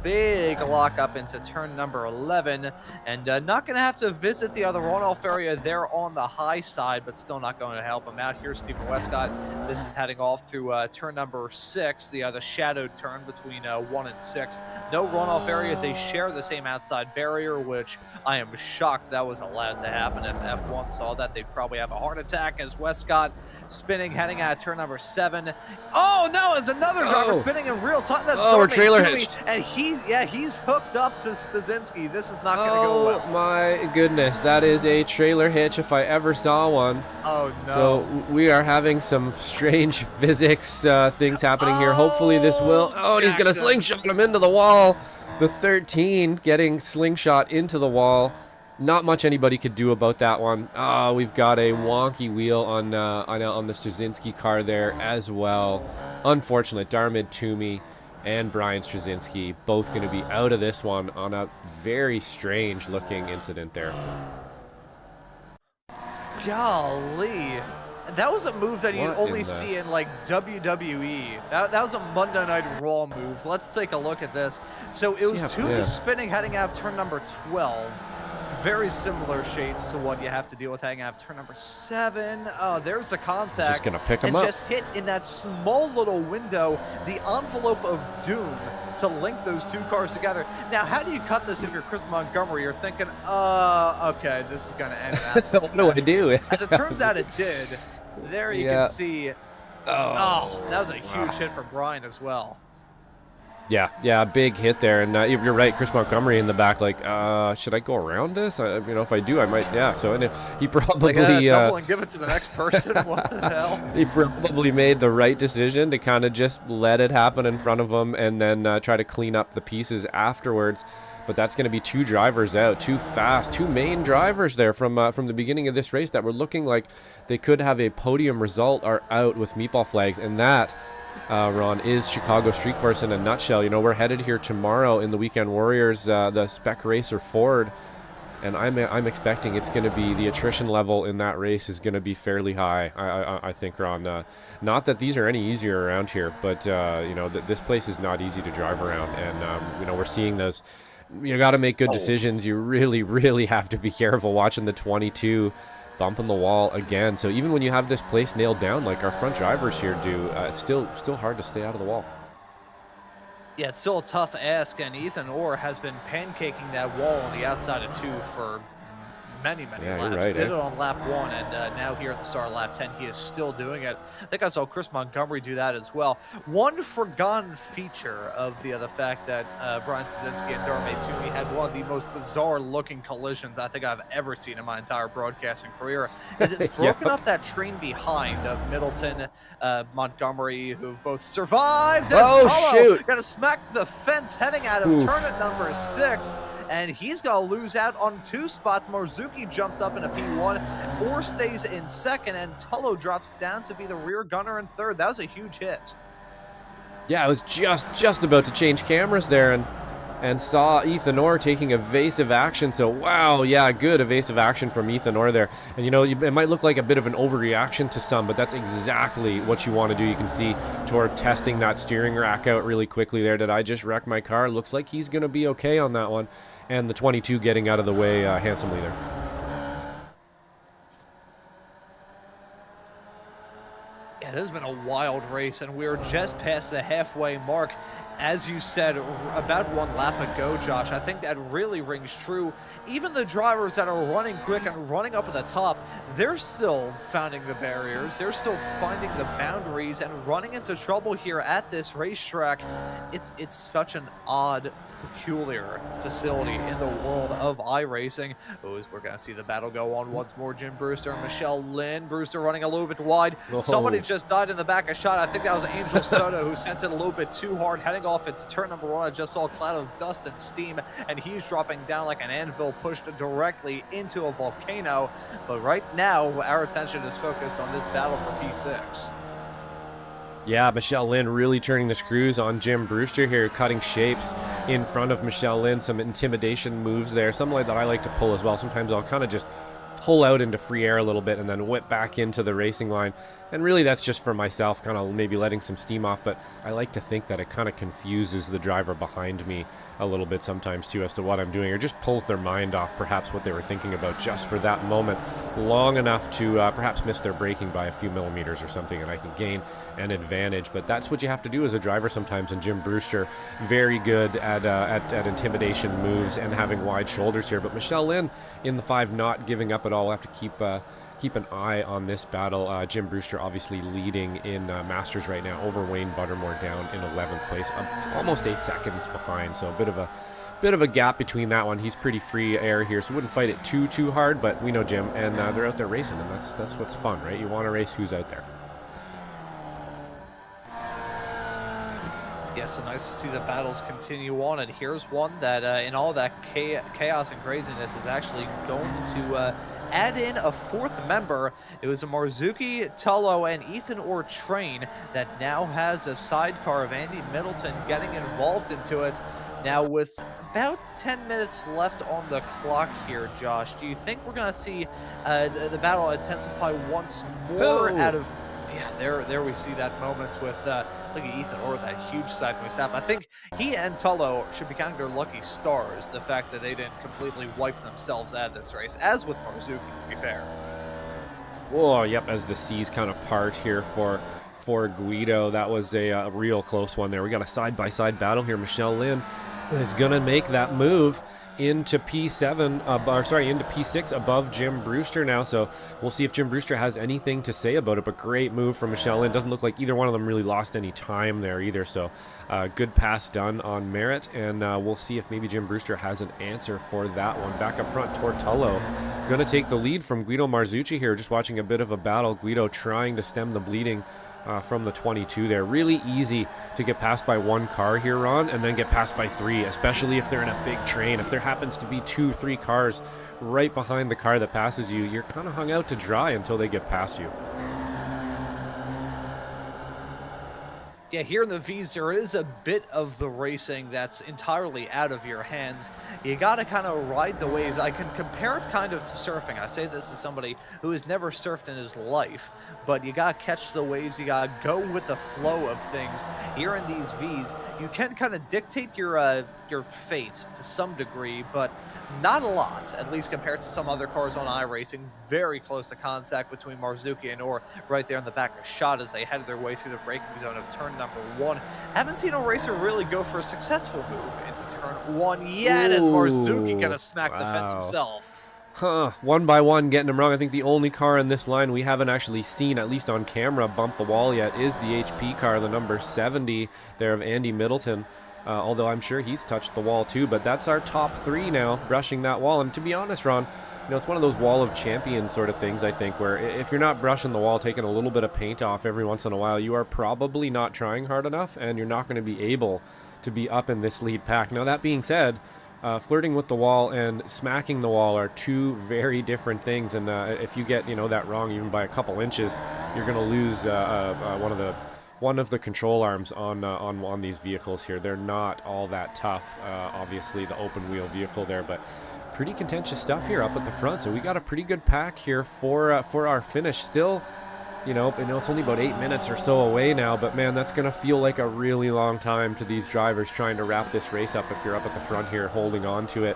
big lock up into turn number 11, and not going to have to visit the other runoff area there on the high side, but still not going to help him out. Here's Stephen Westcott. This is heading off through turn number 6, the shadowed turn between 1 and 6. No runoff area. They share the same outside barrier, which I am shocked that was allowed to happen. If F1 saw that, they'd probably have a heart attack, as Westcott spinning, heading out of turn number 7. Oh no, it's another driver spinning in real time. That's we're trailer hitched. And he's hooked up to Szynski. This is not going to go well. Oh my goodness, that is a trailer hitch if I ever saw one. Oh no. So we are having some strange physics things happening here. Hopefully this will. Oh, and he's going to slingshot him into the wall. The 13 getting slingshot into the wall. Not much anybody could do about that one. Oh, we've got a wonky wheel on the Szynski car there as well. Unfortunate. Darmid Toomey and Brian Straczynski, both going to be out of this one on a very strange looking incident there. Golly. That was a move that you'd only see in like WWE. That was a Monday Night Raw move. Let's take a look at this. So it was spinning heading out of turn number 12. Very similar shades to what you have to deal with heading out of turn number 7. Oh, there's a contact. Just gonna pick him up. And just hit in that small little window the envelope of doom to link those two cars together. Now, how do you cut this if you're Chris Montgomery? You're thinking, okay, this is going to end. What do I do? As it turns out, it did. There you can see. Oh, that was a huge hit from Brian as well. Yeah, big hit there, and you're right, Chris Montgomery in the back, like, should I go around this? If I do, I might, So and he probably double and give it to the next person. What the hell? He probably made the right decision to kind of just let it happen in front of him, and then try to clean up the pieces afterwards. But that's going to be 2 drivers out, 2 main drivers there from the beginning of this race that were looking like they could have a podium result are out with meatball flags, and that. Ron, is Chicago Street Course in a nutshell. We're headed here tomorrow in the Weekend Warriors, the Spec Racer Ford, and I'm expecting it's going to be the attrition level in that race is going to be fairly high. I think, Ron. Not that these are any easier around here, but this place is not easy to drive around, and we're seeing those. You got to make good decisions. You really, really have to be careful watching the 22. Bumping the wall again. So even when you have this place nailed down like our front drivers here do, it's still hard to stay out of the wall. Yeah, it's still a tough ask, and Ethan Orr has been pancaking that wall on the outside of 2 for many laps. Right, Did it on lap 1, and now here at the start of lap 10, he is still doing it. I think I saw Chris Montgomery do that as well. One forgotten feature of the fact that Brian Straczynski and Darmay Toomey had one of the most bizarre-looking collisions I think I've ever seen in my entire broadcasting career, is it's broken up that train behind of Middleton, Montgomery, who've both survived. Shoot! Gonna smack the fence heading out of turn at number 6. And he's going to lose out on 2 spots. Marzuki jumps up in a P1 or stays in 2nd, and Tullo drops down to be the rear gunner in 3rd. That was a huge hit. Yeah, I was just about to change cameras there and saw Ethan Orr taking evasive action. So, wow, yeah, good evasive action from Ethan Orr there. And, it might look like a bit of an overreaction to some, but that's exactly what you want to do. You can see Tor testing that steering rack out really quickly there. Did I just wreck my car? Looks like he's going to be okay on that one. And the 22 getting out of the way handsomely there. Yeah, it has been a wild race, and we're just past the halfway mark. As you said, about 1 lap ago, Josh, I think that really rings true. Even the drivers that are running quick and running up at the top, they're still finding the barriers. They're still finding the boundaries and running into trouble here at this racetrack. It's such an odd, peculiar facility in the world of iRacing. We're going to see the battle go on once more. Jim Brewster and Michelle Lynn. Brewster running a little bit wide. Somebody just died in the back of shot. I think that was Angel Soto who sent it a little bit too hard, heading off into turn number 1. I just saw a cloud of dust and steam, and he's dropping down like an anvil, pushed directly into a volcano. But right now, our attention is focused on this battle for P6. Yeah, Michelle Lynn really turning the screws on Jim Brewster here, cutting shapes in front of Michelle Lynn. Some intimidation moves there, something like that I like to pull as well. Sometimes I'll kind of just pull out into free air a little bit and then whip back into the racing line. And really that's just for myself, kind of maybe letting some steam off, but I like to think that it kind of confuses the driver behind me a little bit sometimes too as to what I'm doing, or just pulls their mind off perhaps what they were thinking about just for that moment, long enough to perhaps miss their braking by a few millimeters or something, and I can gain an advantage. But that's what you have to do as a driver sometimes, and Jim Brewster very good at intimidation moves and having wide shoulders here. But Michelle Lynn in the 5 not giving up at all. We'll have to keep an eye on this battle. Jim Brewster obviously leading in Masters right now over Wayne Buttermore, down in 11th place, almost 8 seconds behind. So a bit of a gap between that one. He's pretty free air here, so wouldn't fight it too hard. But we know Jim, and they're out there racing, and that's what's fun, right? You want to race who's out there. Yeah, so nice to see the battles continue on, and here's one that in all that chaos and craziness is actually going to add in a fourth member. It was a Marzuki, Tullo, and Ethan Orr train that now has a sidecar of Andy Middleton getting involved into it. Now, with about 10 minutes left on the clock here, Josh, do you think we're going to see the battle intensify once more out of... Yeah, there we see that moments with, look at Ethan Orr, that huge sideways step. I think he and Tullo should be kind of their lucky stars, the fact that they didn't completely wipe themselves out of this race, as with Marzuki, to be fair. Oh, yep, as the seas kind of part here for Guido. That was a real close one there. We got a side-by-side battle here. Michelle Lynn is going to make that move into P7, into P6 above Jim Brewster now. So we'll see if Jim Brewster has anything to say about it. But great move from Michelle Lynn. Doesn't look like either one of them really lost any time there either. So good pass done on merit. And we'll see if maybe Jim Brewster has an answer for that one. Back up front, Tortello going to take the lead from Guido Marzucci here. Just watching a bit of a battle. Guido trying to stem the bleeding from the 22 there. Really easy to get passed by one car here, Ron, and then get passed by three, especially if they're in a big train. If there happens to be 2-3 cars right behind the car that passes you, you're kind of hung out to dry until they get past you. Yeah, here in the V's, there is a bit of the racing that's entirely out of your hands. You got to kind of ride the waves. I can compare it kind of to surfing. I say this as somebody who has never surfed in his life, but you got to catch the waves. You got to go with the flow of things. Here in these V's, you can kind of dictate your fate to some degree, but not a lot, at least compared to some other cars on iRacing. Very close to contact between Marzuki and Orr right there in the back. A shot as they headed their way through the braking zone of turn number 1. Haven't seen a racer really go for a successful move into turn 1 yet. As Marzuki gonna smack the fence himself. One by one, getting him wrong. I think the only car in this line we haven't actually seen, at least on camera, bump the wall yet is the HP car, the number 70 there of Andy Middleton. Although I'm sure he's touched the wall too, but that's our top 3 now, brushing that wall. And to be honest, Ron, it's one of those wall of champions sort of things, I think, where if you're not brushing the wall, taking a little bit of paint off every once in a while, you are probably not trying hard enough, and you're not going to be able to be up in this lead pack. Now, that being said, flirting with the wall and smacking the wall are two very different things, and if you get that wrong even by a couple inches, you're going to lose one of the control arms on these vehicles here. They're not all that tough, obviously the open wheel vehicle there, but pretty contentious stuff here up at the front. So we got a pretty good pack here for our finish. Still, I know it's only about 8 minutes or so away now, but man, that's gonna feel like a really long time to these drivers trying to wrap this race up if you're up at the front here holding on to it.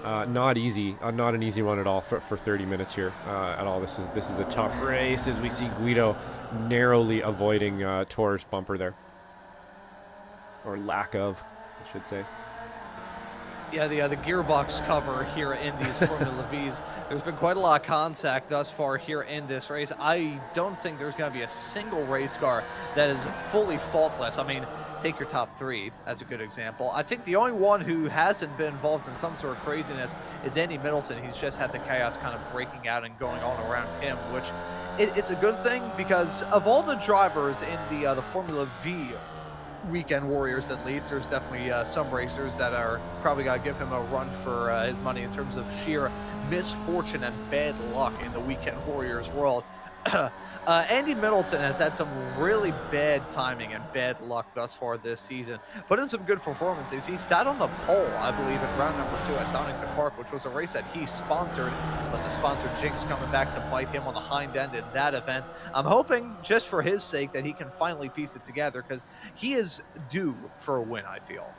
Not easy, not an easy one at all for 30 minutes here at all. This is a tough race as we see Guido narrowly avoiding Tor's bumper there, or lack of, I should say. Yeah, the gearbox cover here in these Formula V's. There's been quite a lot of contact thus far here in this race. I don't think there's going to be a single race car that is fully faultless. I mean, take your top 3 as a good example. I think the only one who hasn't been involved in some sort of craziness is Andy Middleton. He's just had the chaos kind of breaking out and going on around him, which it's a good thing, because of all the drivers in the Formula V weekend warriors, at least, there's definitely some racers that are probably got to give him a run for his money in terms of sheer misfortune and bad luck in the weekend warriors world. Andy Middleton has had some really bad timing and bad luck thus far this season. Put in some good performances. He sat on the pole, I believe, in round number 2 at Donington Park, which was a race that he sponsored, but the sponsor jinx coming back to bite him on the hind end in that event. I'm hoping, just for his sake, that he can finally piece it together, because he is due for a win, I feel.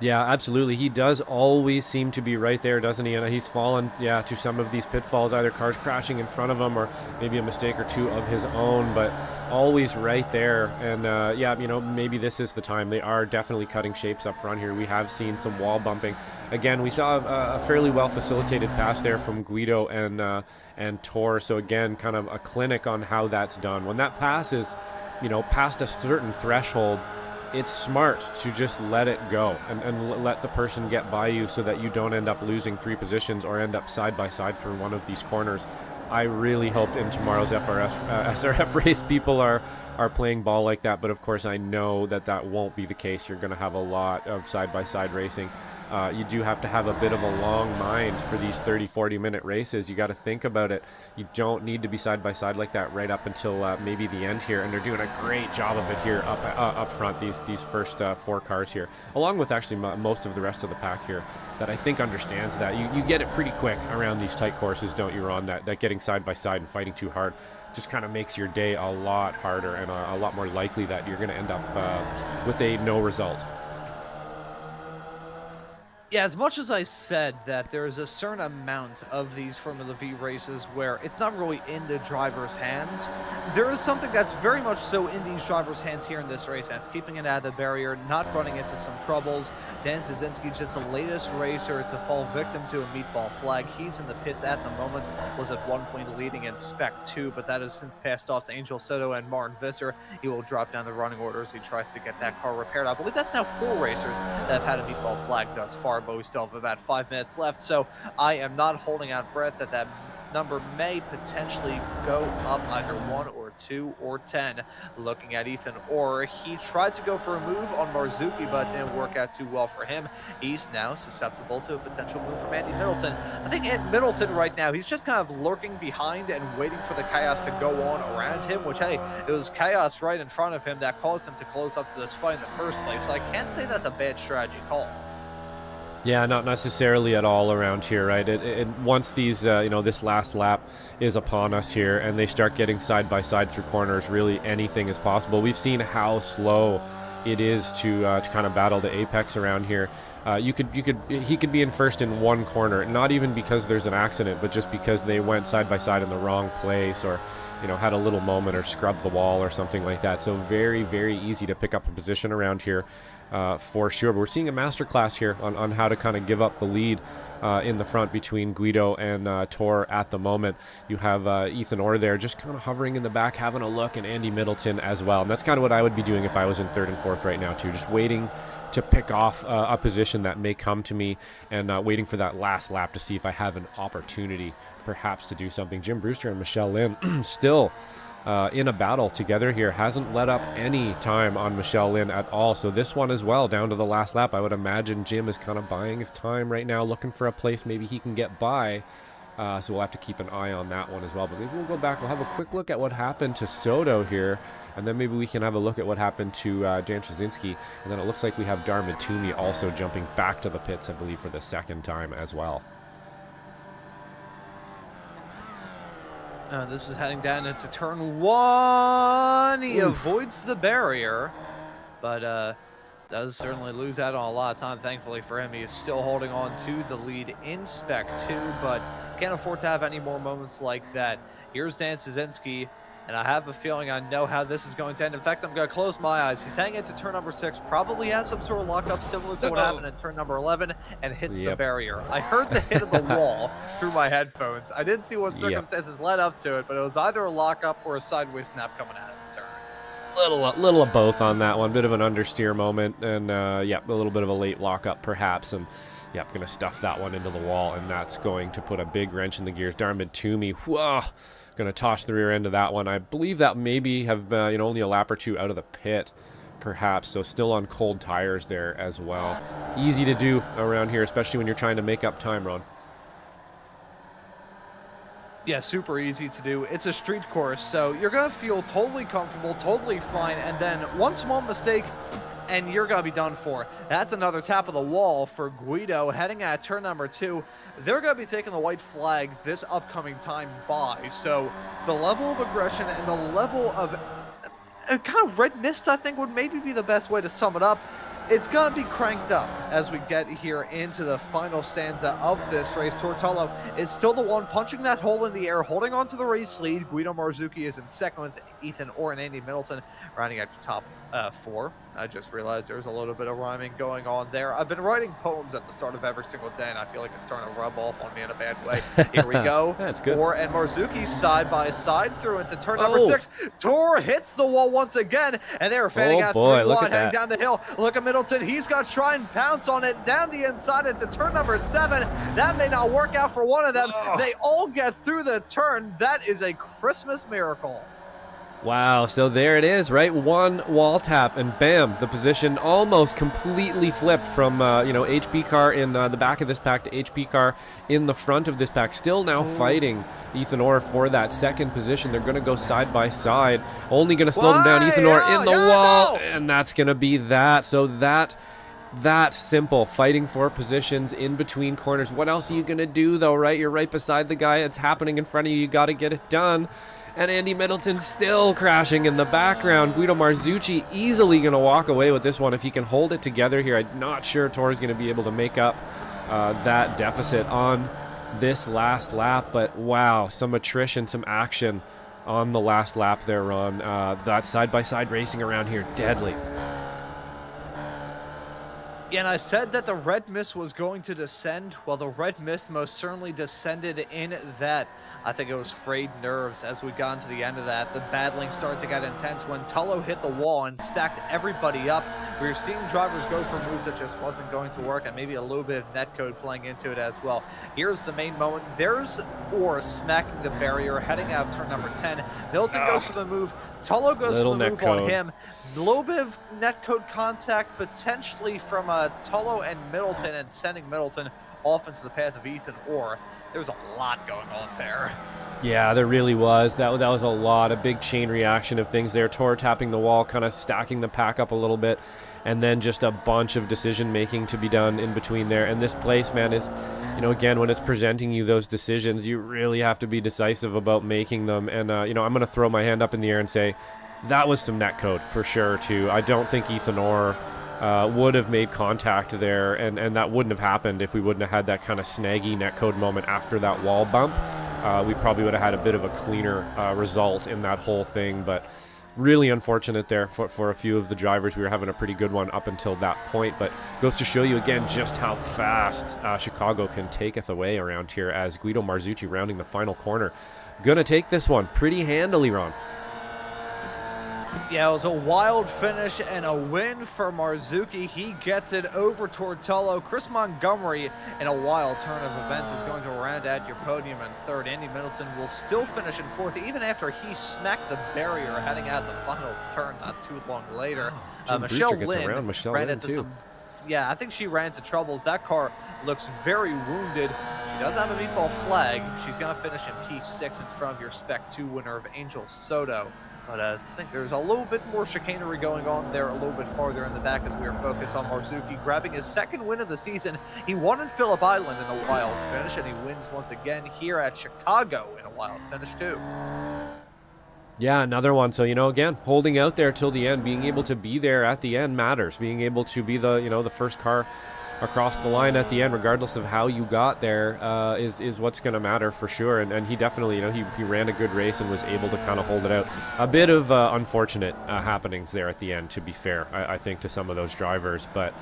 Yeah, absolutely. He does always seem to be right there, doesn't he? And he's fallen, to some of these pitfalls, either cars crashing in front of him or maybe a mistake or two of his own, but always right there. And maybe this is the time. They are definitely cutting shapes up front here. We have seen some wall bumping. Again, we saw a fairly well facilitated pass there from Guido and Tor. So again, kind of a clinic on how that's done. When that pass is, past a certain threshold, it's smart to just let it go and let the person get by you so that you don't end up losing 3 positions or end up side by side through one of these corners. I really hope in tomorrow's SRF race people are playing ball like that, but of course I know that won't be the case. You're going to have a lot of side by side racing You do have to have a bit of a long mind for these 30-40 minute races. You got to think about it. You don't need to be side by side like that right up until maybe the end here, and they're doing a great job of it here up front, these first 4 cars here, along with actually most of the rest of the pack here, that I think understands that. You get it pretty quick around these tight courses, don't you, Ron? That getting side by side and fighting too hard just kind of makes your day a lot harder and a lot more likely that you're going to end up with a no result. Yeah, as much as I said that there's a certain amount of these Formula V races where it's not really in the driver's hands, there is something that's very much so in these drivers' hands here in this race. That's keeping it out of the barrier, not running into some troubles. Dan Szynski, just the latest racer to fall victim to a meatball flag. He's in the pits at the moment, was at one point leading in Spec 2, but that has since passed off to Angel Soto and Martin Visser. He will drop down the running order as he tries to get that car repaired. I believe that's now 4 racers that have had a meatball flag thus far, but we still have about 5 minutes left, so I am not holding out breath that number may potentially go up either 1 or 2 or 10. Looking at Ethan Orr, he tried to go for a move on Marzuki, but didn't work out too well for him. He's now susceptible to a potential move from Andy Middleton. I think Middleton right now, he's just kind of lurking behind and waiting for the chaos to go on around him, which, hey, it was chaos right in front of him that caused him to close up to this fight in the first place, so I can't say that's a bad strategy call. Yeah, not necessarily at all around here, right? Once these, this last lap is upon us here, and they start getting side by side through corners, really anything is possible. We've seen how slow it is to kind of battle the apex around here. He could be in first in one corner, not even because there's an accident, but just because they went side by side in the wrong place, or had a little moment or scrubbed the wall or something like that. So very, very easy to pick up a position around here. For sure. But we're seeing a masterclass here on how to kind of give up the lead in the front between Guido and Tor at the moment. You have Ethan Orr there just kind of hovering in the back, having a look, and Andy Middleton as well. And that's kind of what I would be doing if I was in 3rd and 4th right now too, just waiting to pick off a position that may come to me, and waiting for that last lap to see if I have an opportunity perhaps to do something. Jim Brewster and Michelle Lynn still in a battle together here, hasn't let up any time on Michelle Lynn at all. So this one as well, down to the last lap. I would imagine Jim is kind of buying his time right now, looking for a place maybe he can get by. So we'll have to keep an eye on that one as well. But maybe we'll go back, we'll have a quick look at what happened to Soto here, and then maybe we can have a look at what happened to Dan Szynski. And then it looks like we have Darmid Toomey also jumping back to the pits, I believe, for the 2nd time as well. This is heading down into turn 1. He avoids the barrier, but does certainly lose out on a lot of time. Thankfully for him, he is still holding on to the lead in Spec 2, but can't afford to have any more moments like that. Here's Dan Szynski, and I have a feeling I know how this is going to end. In fact, I'm going to close my eyes. He's heading into turn number 6, probably has some sort of lockup similar to what happened in turn number 11, and hits the barrier. I heard the hit of the wall through my headphones. I didn't see what circumstances led up to it, but it was either a lockup or a sideways snap coming out of the turn. Little of both on that one. Bit of an understeer moment, and a little bit of a late lockup perhaps, and going to stuff that one into the wall, and that's going to put a big wrench in the gears. Darmid Toomey, whoa, going to toss the rear end of that one. I believe that maybe have only a lap or 2 out of the pit, perhaps, so still on cold tires there as well. Easy to do around here, especially when you're trying to make up time, Ron. Yeah, super easy to do. It's a street course, so you're going to feel totally comfortable, totally fine, and then one small mistake, and you're going to be done for. That's another tap of the wall for Guido heading at turn number 2. They're going to be taking the white flag this upcoming time by, so the level of aggression and the level of kind of red mist, I think, would maybe be the best way to sum it up. It's going to be cranked up as we get here into the final stanza of this race. Tortolo is still the one punching that hole in the air, holding on to the race lead. Guido Marzuki is in 2nd with Ethan Orr and Andy Middleton rounding out the top 4. I just realized there was a little bit of rhyming going on there. I've been writing poems at the start of every single day, and I feel like it's starting to rub off on me in a bad way. Here we go. That's good. Orr and Marzuki side by side through into turn number 6. Tor hits the wall once again, and they're fanning out 3 wide, heading down the hill. Look at Middleton. He's got to try and pounce on it down the inside into turn number 7. That may not work out for one of them. They all get through the turn. That is a Christmas miracle. Wow, so there it is, right? One wall tap, and bam, the position almost completely flipped from, HP car in the back of this pack to HP car in the front of this pack. Still now fighting Ethan Orr for that second position. They're going to go side by side. Only going to slow them down. Ethan Orr in the wall, and that's going to be that. So that simple, fighting for positions in between corners. What else are you going to do, though, right? You're right beside the guy. It's happening in front of you. You got to get it done. And Andy Middleton still crashing in the background. Guido Marzucci easily going to walk away with this one if he can hold it together here. I'm not sure Tor's going to be able to make up that deficit on this last lap. But wow, some attrition, some action on the last lap there, Ron. That side-by-side racing around here, deadly. Yeah, and I said that the red mist was going to descend. Well, the red mist most certainly descended in that. I think it was frayed nerves as we got into the end of that. The battling started to get intense when Tullo hit the wall and stacked everybody up. We were seeing drivers go for moves that just wasn't going to work, and maybe a little bit of netcode playing into it as well. Here's the main moment. There's Orr smacking the barrier, heading out of turn number 10. Middleton goes for the move. Tullo goes for the move on him. A little bit of netcode contact potentially from Tullo and Middleton, and sending Middleton off into the path of Ethan Orr. There's a lot going on there. Yeah, there really was. That was a lot, a big chain reaction of things there. Tor tapping the wall, kind of stacking the pack up a little bit, and then just a bunch of decision-making to be done in between there. And this place, man, is, again, when it's presenting you those decisions, you really have to be decisive about making them. And, I'm going to throw my hand up in the air and say that was some netcode for sure, too. I don't think Ethan Orr would have made contact there, and that wouldn't have happened if we wouldn't have had that kind of snaggy netcode moment after that wall bump. We probably would have had a bit of a cleaner result in that whole thing, but really unfortunate there for a few of the drivers. We were having a pretty good one up until that point, but goes to show you again just how fast Chicago can taketh away around here, as Guido Marzucci rounding the final corner. Gonna take this one pretty handily, Ron. Yeah, it was a wild finish and a win for Marzucchi. He gets it over toward Tullo. Chris Montgomery, in a wild turn of events, is going to round out your podium in third. Andy Middleton will still finish in fourth, even after he smacked the barrier heading out the final turn not too long later. Michelle Lynn ran into some... Yeah, I think she ran into troubles. That car looks very wounded. She does have a meatball flag. She's going to finish in P6 in front of your Spec 2 winner of Angel Soto. But I think there's a little bit more chicanery going on there a little bit farther in the back as we are focused on Marzucchi grabbing his second win of the season. He won in Phillip Island in a wild finish, and he wins once again here at Chicago in a wild finish too. Yeah, another one. So, again, holding out there till the end, being able to be there at the end matters. Being able to be the first car across the line at the end, regardless of how you got there, is what's going to matter for sure. And he definitely, he ran a good race and was able to kind of hold it out. A bit of unfortunate happenings there at the end, to be fair, I think, to some of those drivers. But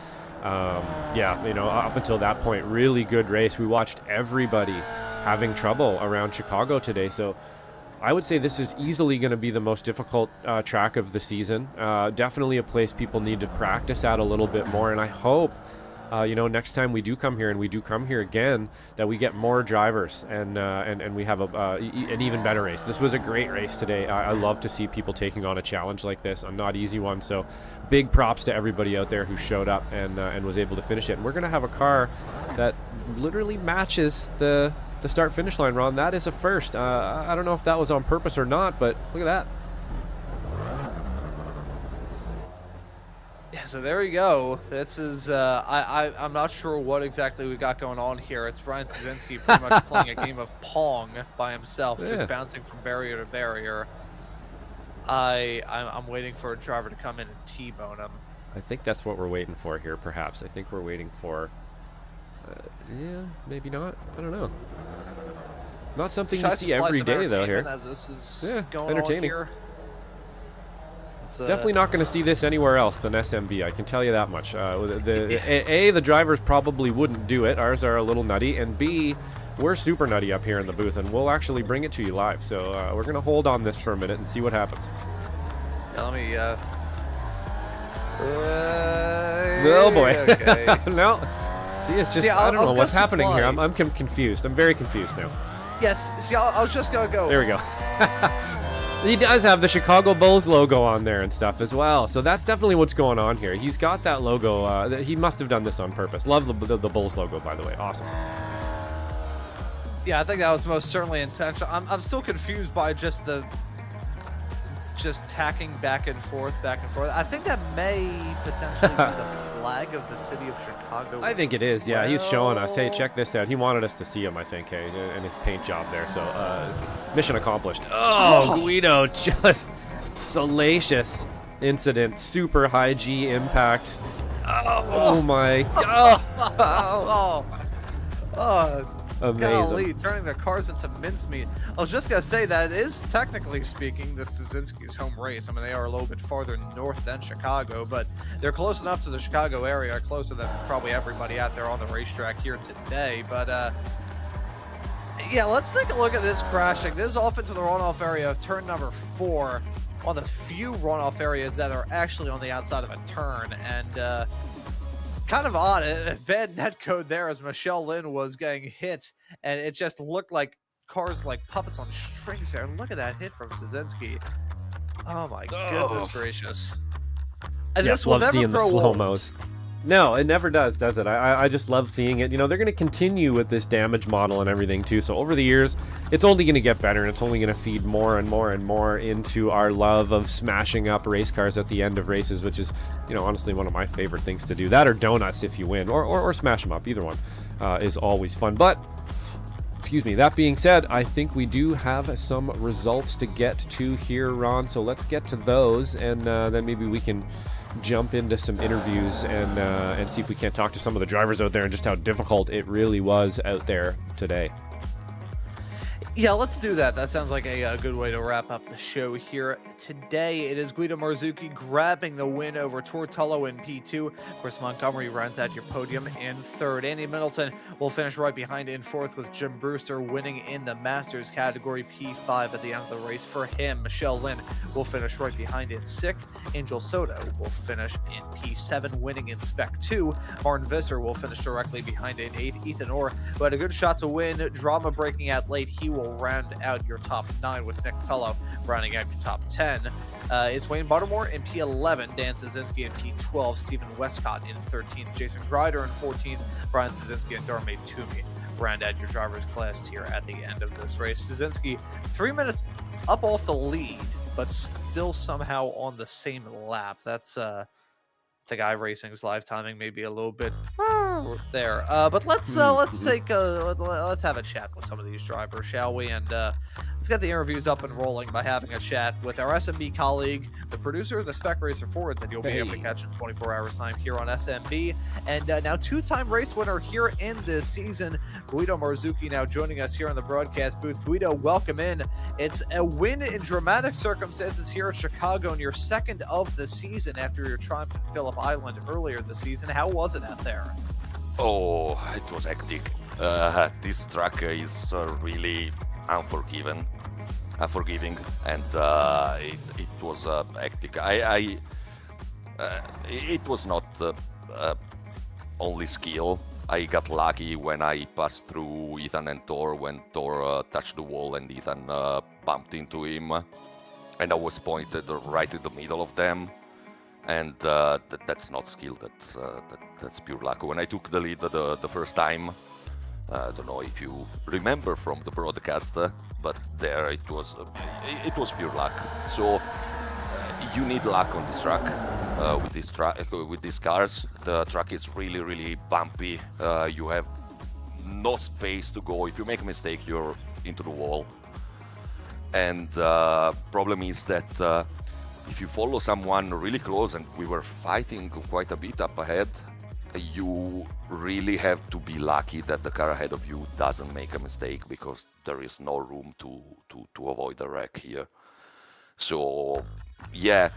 up until that point, really good race. We watched everybody having trouble around Chicago today. So I would say this is easily going to be the most difficult track of the season. Definitely a place people need to practice at a little bit more. And I hope next time we do come here, and we do come here again, that we get more drivers and we have an even better race. This was a great race today. I love to see people taking on a challenge like this, a not easy one. So big props to everybody out there who showed up and was able to finish it. And we're going to have a car that literally matches the start-finish line, Ron. That is a first. I don't know if that was on purpose or not, but look at that. Yeah, so there you go. This is, I'm not sure what exactly we got going on here. It's Brian Stasinski pretty much playing a game of Pong by himself, just bouncing from barrier to barrier. I'm waiting for a driver to come in and T-bone him. I think that's what we're waiting for here, perhaps. I think we're waiting for... maybe not. I don't know. Not something you see every day, though, here. As this is going entertaining. on here. Definitely not going to see this anywhere else than SMB, I can tell you that much. The drivers probably wouldn't do it. Ours are a little nutty. And B, we're super nutty up here in the booth, and we'll actually bring it to you live. So we're going to hold on this for a minute and see what happens. Yeah, let me... oh, boy. Okay. No. See, it's just, I don't know what's happening here. I'm confused. I'm very confused now. Yes, see, I was just going to go. There we go. He does have the Chicago Bulls logo on there and stuff as well. So that's definitely what's going on here. He's got that logo. He must have done this on purpose. Love the Bulls logo, by the way. Awesome. Yeah, I think that was most certainly intentional. I'm still confused by just tacking back and forth. I think that may potentially be the flag of the city of Chicago. I think it is, yeah. He's showing us, hey, check this out. He wanted us to see him, I think, hey, in his paint job there. So, mission accomplished. Oh, Guido, just salacious incident. Super high G impact. Oh my God. Amazing. Golly, turning the cars into mincemeat. I was just going to say that is technically speaking the Szynski's home race. I mean, they are a little bit farther north than Chicago, but they're close enough to the Chicago area, closer than probably everybody out there on the racetrack here today. But, yeah, let's take a look at this crashing. This is off into the runoff area of turn number 4, one of the few runoff areas that are actually on the outside of a turn. And, kind of odd, a bad net code there as Michelle Lynn was getting hit, and it just looked like cars like puppets on strings there. Look at that hit from Szynski. Oh my goodness gracious. And yeah, this will love never seeing the grow slow-mos. No, it never does it? I just love seeing it. You know, they're going to continue with this damage model and everything, too. So over the years, it's only going to get better, and it's only going to feed more and more and more into our love of smashing up race cars at the end of races, which is, you know, honestly one of my favorite things to do. That or donuts if you win, or smash them up. Either one is always fun. But, excuse me, that being said, I think we do have some results to get to here, Ron. So let's get to those, and then maybe we can jump into some interviews and see if we can't talk to some of the drivers out there and just how difficult it really was out there today. Yeah, let's do that. That sounds like a good way to wrap up the show here. Today, it is Guido Marzucchi grabbing the win over Tortello in P2. Chris Montgomery rounds out your podium in 3rd. Andy Middleton will finish right behind in 4th, with Jim Brewster winning in the Masters category, P5 at the end of the race for him. Michelle Lynn will finish right behind in 6th. Angel Soto will finish in P7, winning in Spec 2. Martin Visser will finish directly behind in 8th. Ethan Orr, who had a good shot to win, drama breaking out late, he will round out your top 9, with Nick Tullo rounding out your top 10. It's Wayne Buttermore in P11, Dan Szynski in P12, Stephen Westcott in 13th, Jason Grider in 14th, Brian Szynski and Darmay Toomey round out your driver's class here at the end of this race. Szynski 3 minutes up off the lead, but still somehow on the same lap. That's the guy racing's live timing maybe a little bit there. But let's have a chat with some of these drivers, shall we? And let's get the interviews up and rolling by having a chat with our SMB colleague, the producer of the Spec Racer Forwards, that you'll be able to catch in 24 hours time here on SMB. And now 2-time race winner here in this season, Guido Marzucchi, now joining us here in the broadcast booth. Guido, welcome in. It's a win in dramatic circumstances here at Chicago, and your 2nd of the season after your triumph in Phillip Island earlier this season. How was it out there? Oh, it was hectic. This track is really unforgiving, and it was hectic. It was not only skill. I got lucky when I passed through Ethan and Thor, when Thor touched the wall and Ethan bumped into him, and I was pointed right in the middle of them. And that's not skill, that's pure luck. When I took the lead the first time, I don't know if you remember from the broadcast, but there it was pure luck. So you need luck on this track, with these cars. The track is really, really bumpy. You have no space to go. If you make a mistake, you're into the wall. And problem is that if you follow someone really close, and we were fighting quite a bit up ahead, you really have to be lucky that the car ahead of you doesn't make a mistake, because there is no room to avoid a wreck here. So yeah,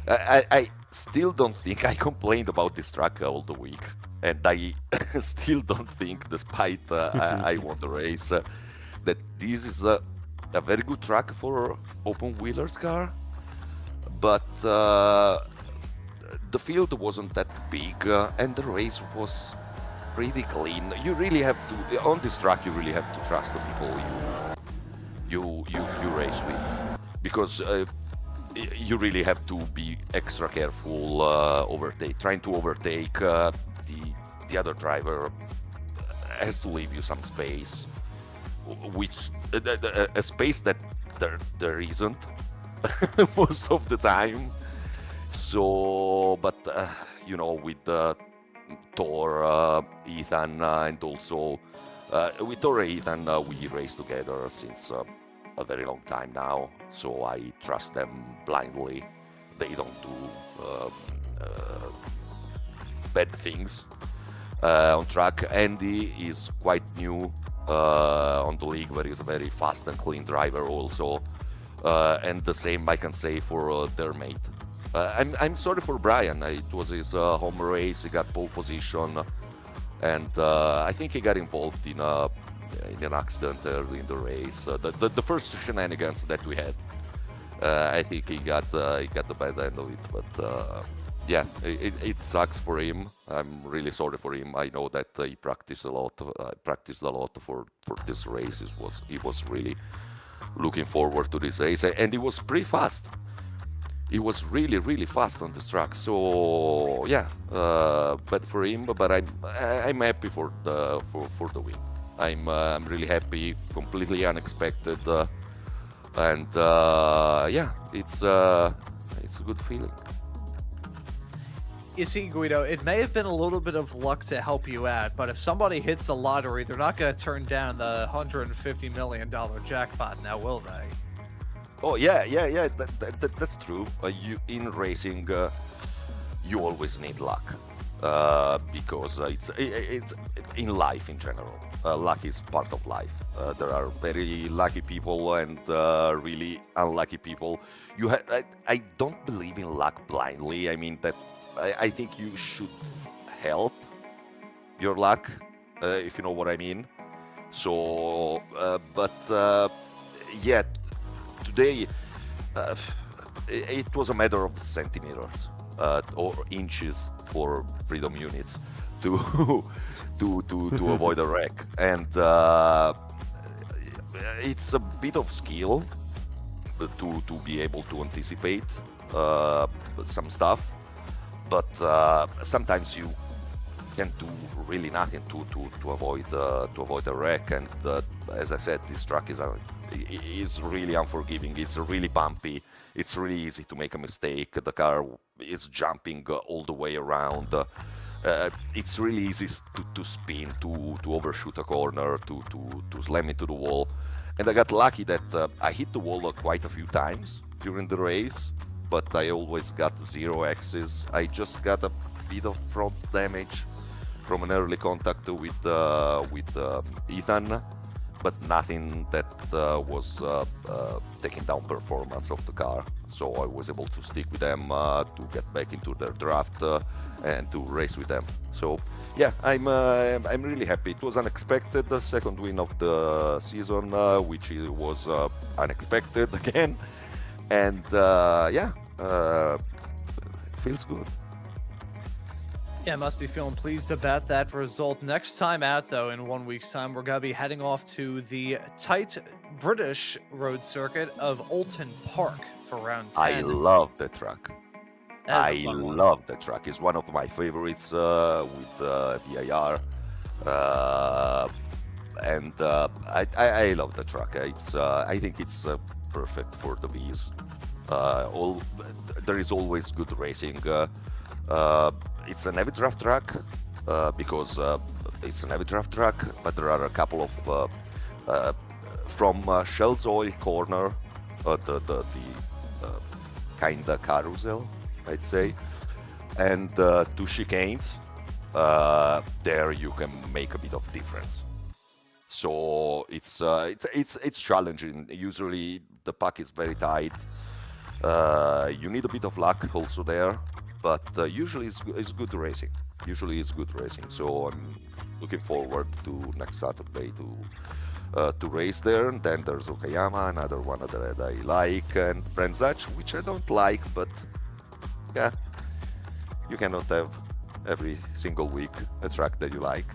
I still don't think I complained about this track all the week, and I still don't think, despite I won the race, that this is a very good track for open wheelers car. But the field wasn't that big, and the race was pretty clean. You really have to, on this track, you really have to trust the people you race with, because you really have to be extra careful trying to overtake the other driver has to leave you some space, which a space that there isn't most of the time. So, but with Thor, Ethan, and also with Thor and Ethan, we race together since a very long time now. So I trust them blindly. They don't do bad things on track. Andy is quite new on the league, but he's a very fast and clean driver also. And the same I can say for their mate. I'm sorry for Brian. It was his home race. He got pole position, and I think he got involved in an accident early in the race. The first shenanigans that we had. I think he got the bad end of it. But yeah, it sucks for him. I'm really sorry for him. I know that he practiced a lot. Practiced a lot for this race. He was really looking forward to this race, and he was pretty fast. He was really, really fast on this track. So yeah, bad for him. But I'm happy for the win. I'm really happy. Completely unexpected, and yeah, it's a good feeling. You see, Guido, it may have been a little bit of luck to help you out, but if somebody hits the lottery, they're not going to turn down the $150 million jackpot now, will they? Oh yeah. That's true. You in racing, you always need luck, because it's in life in general. Luck is part of life. There are very lucky people and really unlucky people. I don't believe in luck blindly. I mean that. I think you should help your luck, if you know what I mean. So, but yeah, today it was a matter of centimeters or inches for freedom units to avoid a wreck, and it's a bit of skill to be able to anticipate some stuff. But sometimes you can do really nothing to avoid a wreck. And as I said, this track is really unforgiving. It's really bumpy. It's really easy to make a mistake. The car is jumping all the way around. It's really easy to spin, to overshoot a corner, to slam into the wall. And I got lucky that I hit the wall quite a few times during the race. But I always got 0 X's. I just got a bit of front damage from an early contact with Ethan, but nothing that was taking down performance of the car. So I was able to stick with them to get back into their draft and to race with them. So yeah, I'm really happy. It was unexpected, the second win of the season, which was unexpected again. And yeah, feels good. Yeah, must be feeling pleased about that result. Next time out, though, in 1 week's time, we're going to be heading off to the tight British road circuit of Oulton Park for round 10. I love the track. I love the track. It's one of my favorites with VIR. And I love the track. I think it's perfect for the V's. There is always good racing. It's an heavy draft track because it's an heavy draft track, but there are a couple of from Shell's Oil corner, the kind of carousel, I'd say, and to chicanes. There you can make a bit of difference. So it's challenging. Usually the pack is very tight. You need a bit of luck also there, but usually it's good racing. So I'm looking forward to next Saturday to race there. And then there's Okayama, another one that I like, and Brands Hatch, which I don't like, but yeah, you cannot have every single week a track that you like.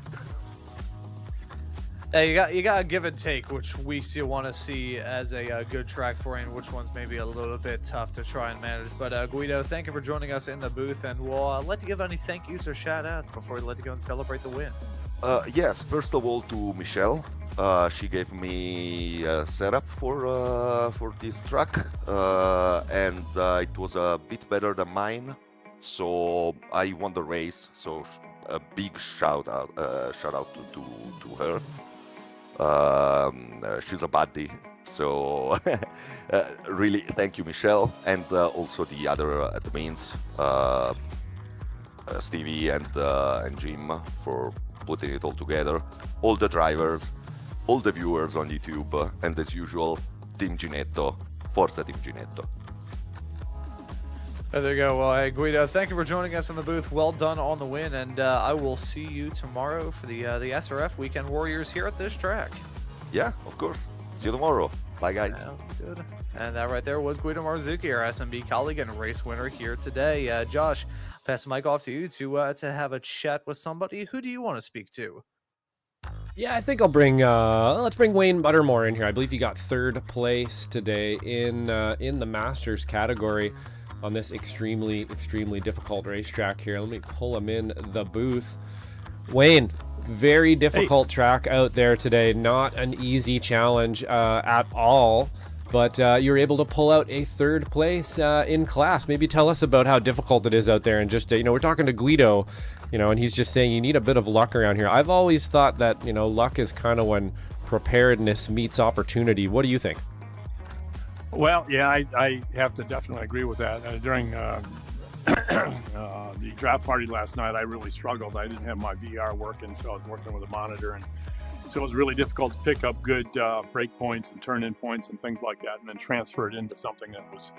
Yeah, you got a give and take, which weeks you want to see as a good track for you, and which ones maybe a little bit tough to try and manage. But Guido, thank you for joining us in the booth, and we'll let you give any thank yous or shout outs before we let you go and celebrate the win. Yes, first of all to Michelle. She gave me a setup for this track, and it was a bit better than mine, so I won the race. So a big shout out to her. She's a buddy, so really thank you, Michelle, and also the other admins, Stevie and Jim, for putting it all together, all the drivers, all the viewers on YouTube, and as usual, Team Ginetto, Forza Team Ginetto. There you go. Well, hey, Guido, thank you for joining us in the booth. Well done on the win, and I will see you tomorrow for the SRF Weekend Warriors here at this track. Yeah, of course. See you tomorrow. Bye, guys. Sounds good. And that right there was Guido Marzuki, our SMB colleague and race winner here today. Josh, pass the mic off to you to have a chat with somebody. Who do you want to speak to? Yeah, I think I'll bring let's bring Wayne Buttermore in here. I believe he got 3rd place today in the Masters category on this extremely difficult racetrack here. Let me pull him in the booth. Wayne, very difficult track out there today. Not an easy challenge at all, but you're able to pull out a 3rd place in class. Maybe tell us about how difficult it is out there, and just we're talking to Guido, and he's just saying you need a bit of luck around here. I've always thought that luck is kind of when preparedness meets opportunity. What do you think? Well, yeah, I have to definitely agree with that. During the draft party last night, I really struggled. I didn't have my VR working, so I was working with a monitor, and so it was really difficult to pick up good break points and turn-in points and things like that, and then transfer it into something that was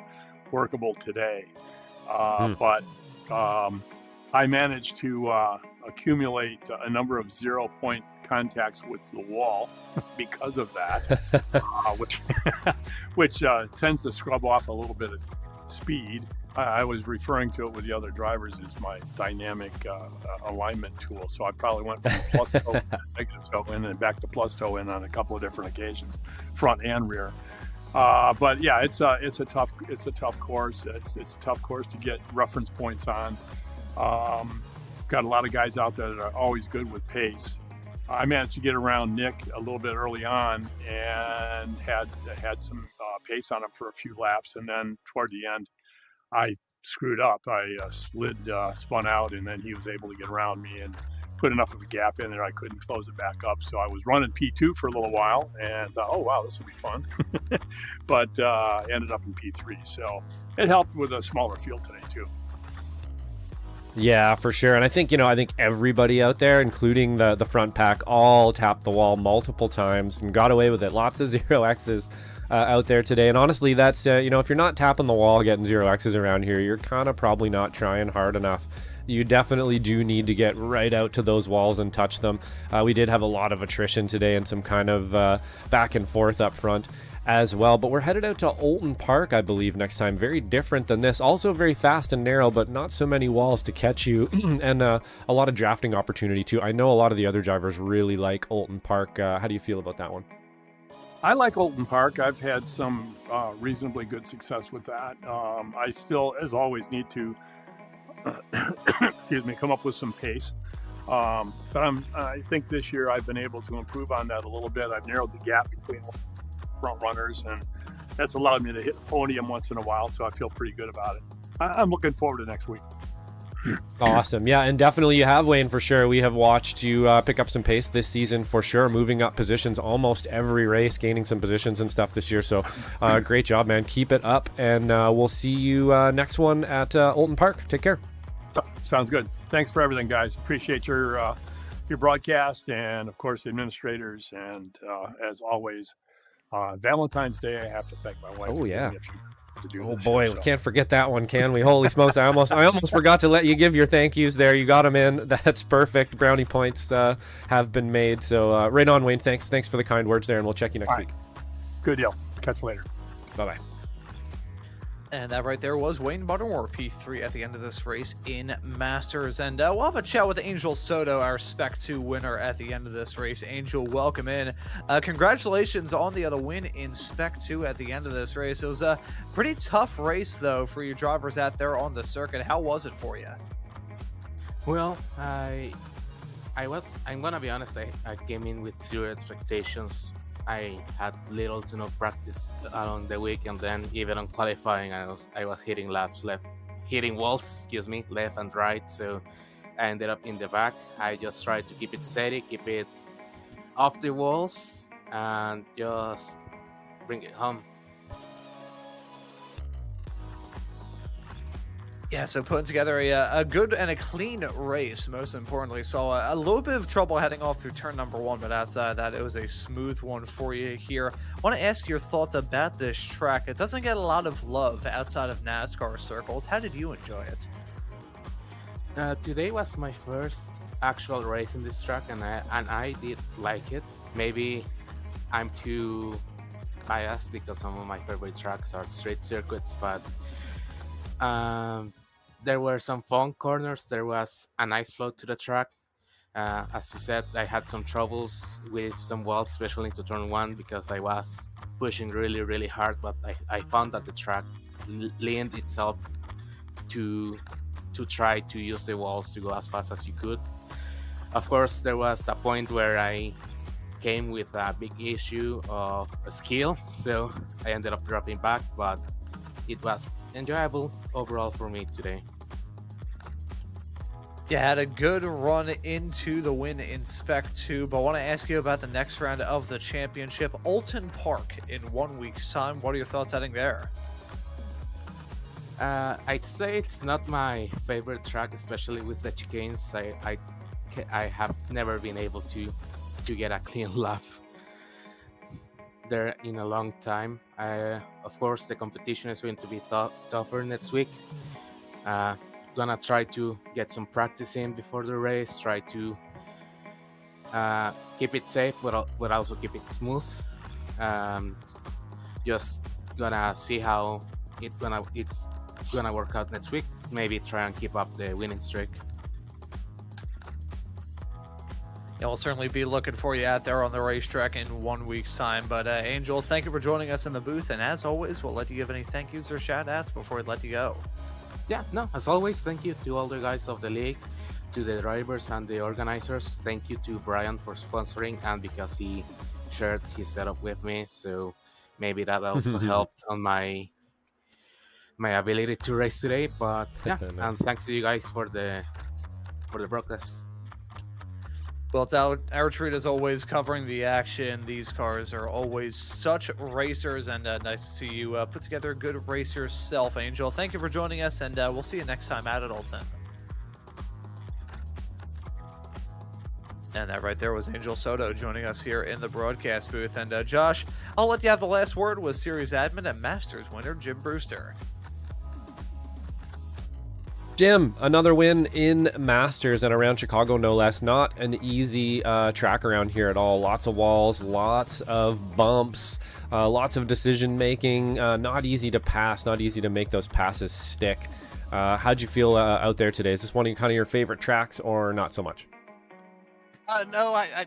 workable today. But I managed to accumulate a number of 0-point contacts with the wall because of that, which tends to scrub off a little bit of speed. I was referring to it with the other drivers as my dynamic alignment tool. So I probably went from plus toe to negative toe in and back to plus toe in on a couple of different occasions, front and rear. But yeah, it's a tough course. It's a tough course to get reference points on. Got a lot of guys out there that are always good with pace. I managed to get around Nick a little bit early on and had some pace on him for a few laps, and then toward the end, I screwed up. I spun out, and then he was able to get around me and put enough of a gap in there I couldn't close it back up. So I was running P2 for a little while, and oh wow, this will be fun. But ended up in P3, so it helped with a smaller field today too. Yeah, for sure. And I think everybody out there, including the front pack, all tapped the wall multiple times and got away with it. Lots of 0Xs out there today. And honestly, that's, if you're not tapping the wall, getting 0Xs around here, you're kind of probably not trying hard enough. You definitely do need to get right out to those walls and touch them. We did have a lot of attrition today and some kind of back and forth up front as well, but we're headed out to Olton Park, I believe, next time. Very different than this, also very fast and narrow, but not so many walls to catch you, and a lot of drafting opportunity too. I know a lot of the other drivers really like Olton Park. How do you feel about that one? I like Olton Park. I've had some reasonably good success with that. I still, as always, need to come up with some pace. But I think this year I've been able to improve on that a little bit. I've narrowed the gap between front runners, and that's allowed me to hit the podium once in a while, so I feel pretty good about it. I'm looking forward to next week. Awesome. Yeah, and definitely you have, Wayne, for sure. We have watched you pick up some pace this season for sure, moving up positions almost every race, gaining some positions and stuff this year. So great job, man. Keep it up, and we'll see you next one at Olton Park. Take care. Sounds good. Thanks for everything, guys. Appreciate your broadcast, and of course the administrators, and as always, Valentine's Day, I have to thank my wife. Oh yeah. Oh boy, we can't forget that one, can we? Holy smokes! I almost forgot to let you give your thank yous there. You got them in. That's perfect. Brownie points have been made. So right on, Wayne. Thanks for the kind words there, and we'll check you next week. Good deal. Catch you later. Bye bye. And that right there was Wayne Buttermore, P3 at the end of this race in Masters. And we'll have a chat with Angel Soto, our Spec 2 winner at the end of this race. Angel, welcome in. Congratulations on the other win in Spec 2 at the end of this race. It was a pretty tough race, though, for you drivers out there on the circuit. How was it for you? Well, I'm gonna be honest, I came in with zero expectations. I had little to no practice along the week, and then even on qualifying, I was hitting walls, left and right. So I ended up in the back. I just tried to keep it steady, keep it off the walls, and just bring it home. Yeah, so putting together a good and a clean race, most importantly. So a little bit of trouble heading off through turn number 1, but outside of that, it was a smooth one for you here. I want to ask your thoughts about this track. It doesn't get a lot of love outside of NASCAR circles. How did you enjoy it? Today was my first actual race in this track, and I did like it. Maybe I'm too biased because some of my favorite tracks are straight circuits, but there were some fun corners. There was a nice flow to the track. As you said, I had some troubles with some walls, especially into turn 1, because I was pushing really, really hard, but I found that the track leaned itself to try to use the walls to go as fast as you could. Of course, there was a point where I came with a big issue of skill, so I ended up dropping back, but it was enjoyable overall for me today. You had a good run into the win in Spec 2, but I want to ask you about the next round of the championship, Alton Park, in 1 week's time. What are your thoughts heading there? I'd say it's not my favorite track, especially with the chicanes. I have never been able to get a clean lap there in a long time. Of course, the competition is going to be tougher next week. Gonna try to get some practice in before the race, try to keep it safe but also keep it smooth. Just gonna see how it's gonna work out next week. Maybe try and keep up the winning streak. Yeah, we'll certainly be looking for you out there on the racetrack in 1 week's time. But Angel, thank you for joining us in the booth. And as always, we'll let you give any thank yous or shout outs before we let you go. Yeah, no, as always, thank you to all the guys of the league, to the drivers and the organizers. Thank you to Brian for sponsoring and because he shared his setup with me. So maybe that also helped on my ability to race today. But yeah, Nice. and thanks to you guys for the broadcast. Well, it's our treat as always covering the action. These cars are always such racers, and nice to see you put together a good race yourself, Angel. Thank you for joining us, and we'll see you next time out at Alton. And that right there was Angel Soto joining us here in the broadcast booth. And Josh, I'll let you have the last word with Series Admin and Masters winner Jim Brewster. Jim, another win in Masters and around Chicago, no less. Not an easy track around here at all. Lots of walls, lots of bumps, lots of decision making. Not easy to pass, not easy to make those passes stick. How'd you feel out there today? Is this one of kind of your favorite tracks or not so much? No, I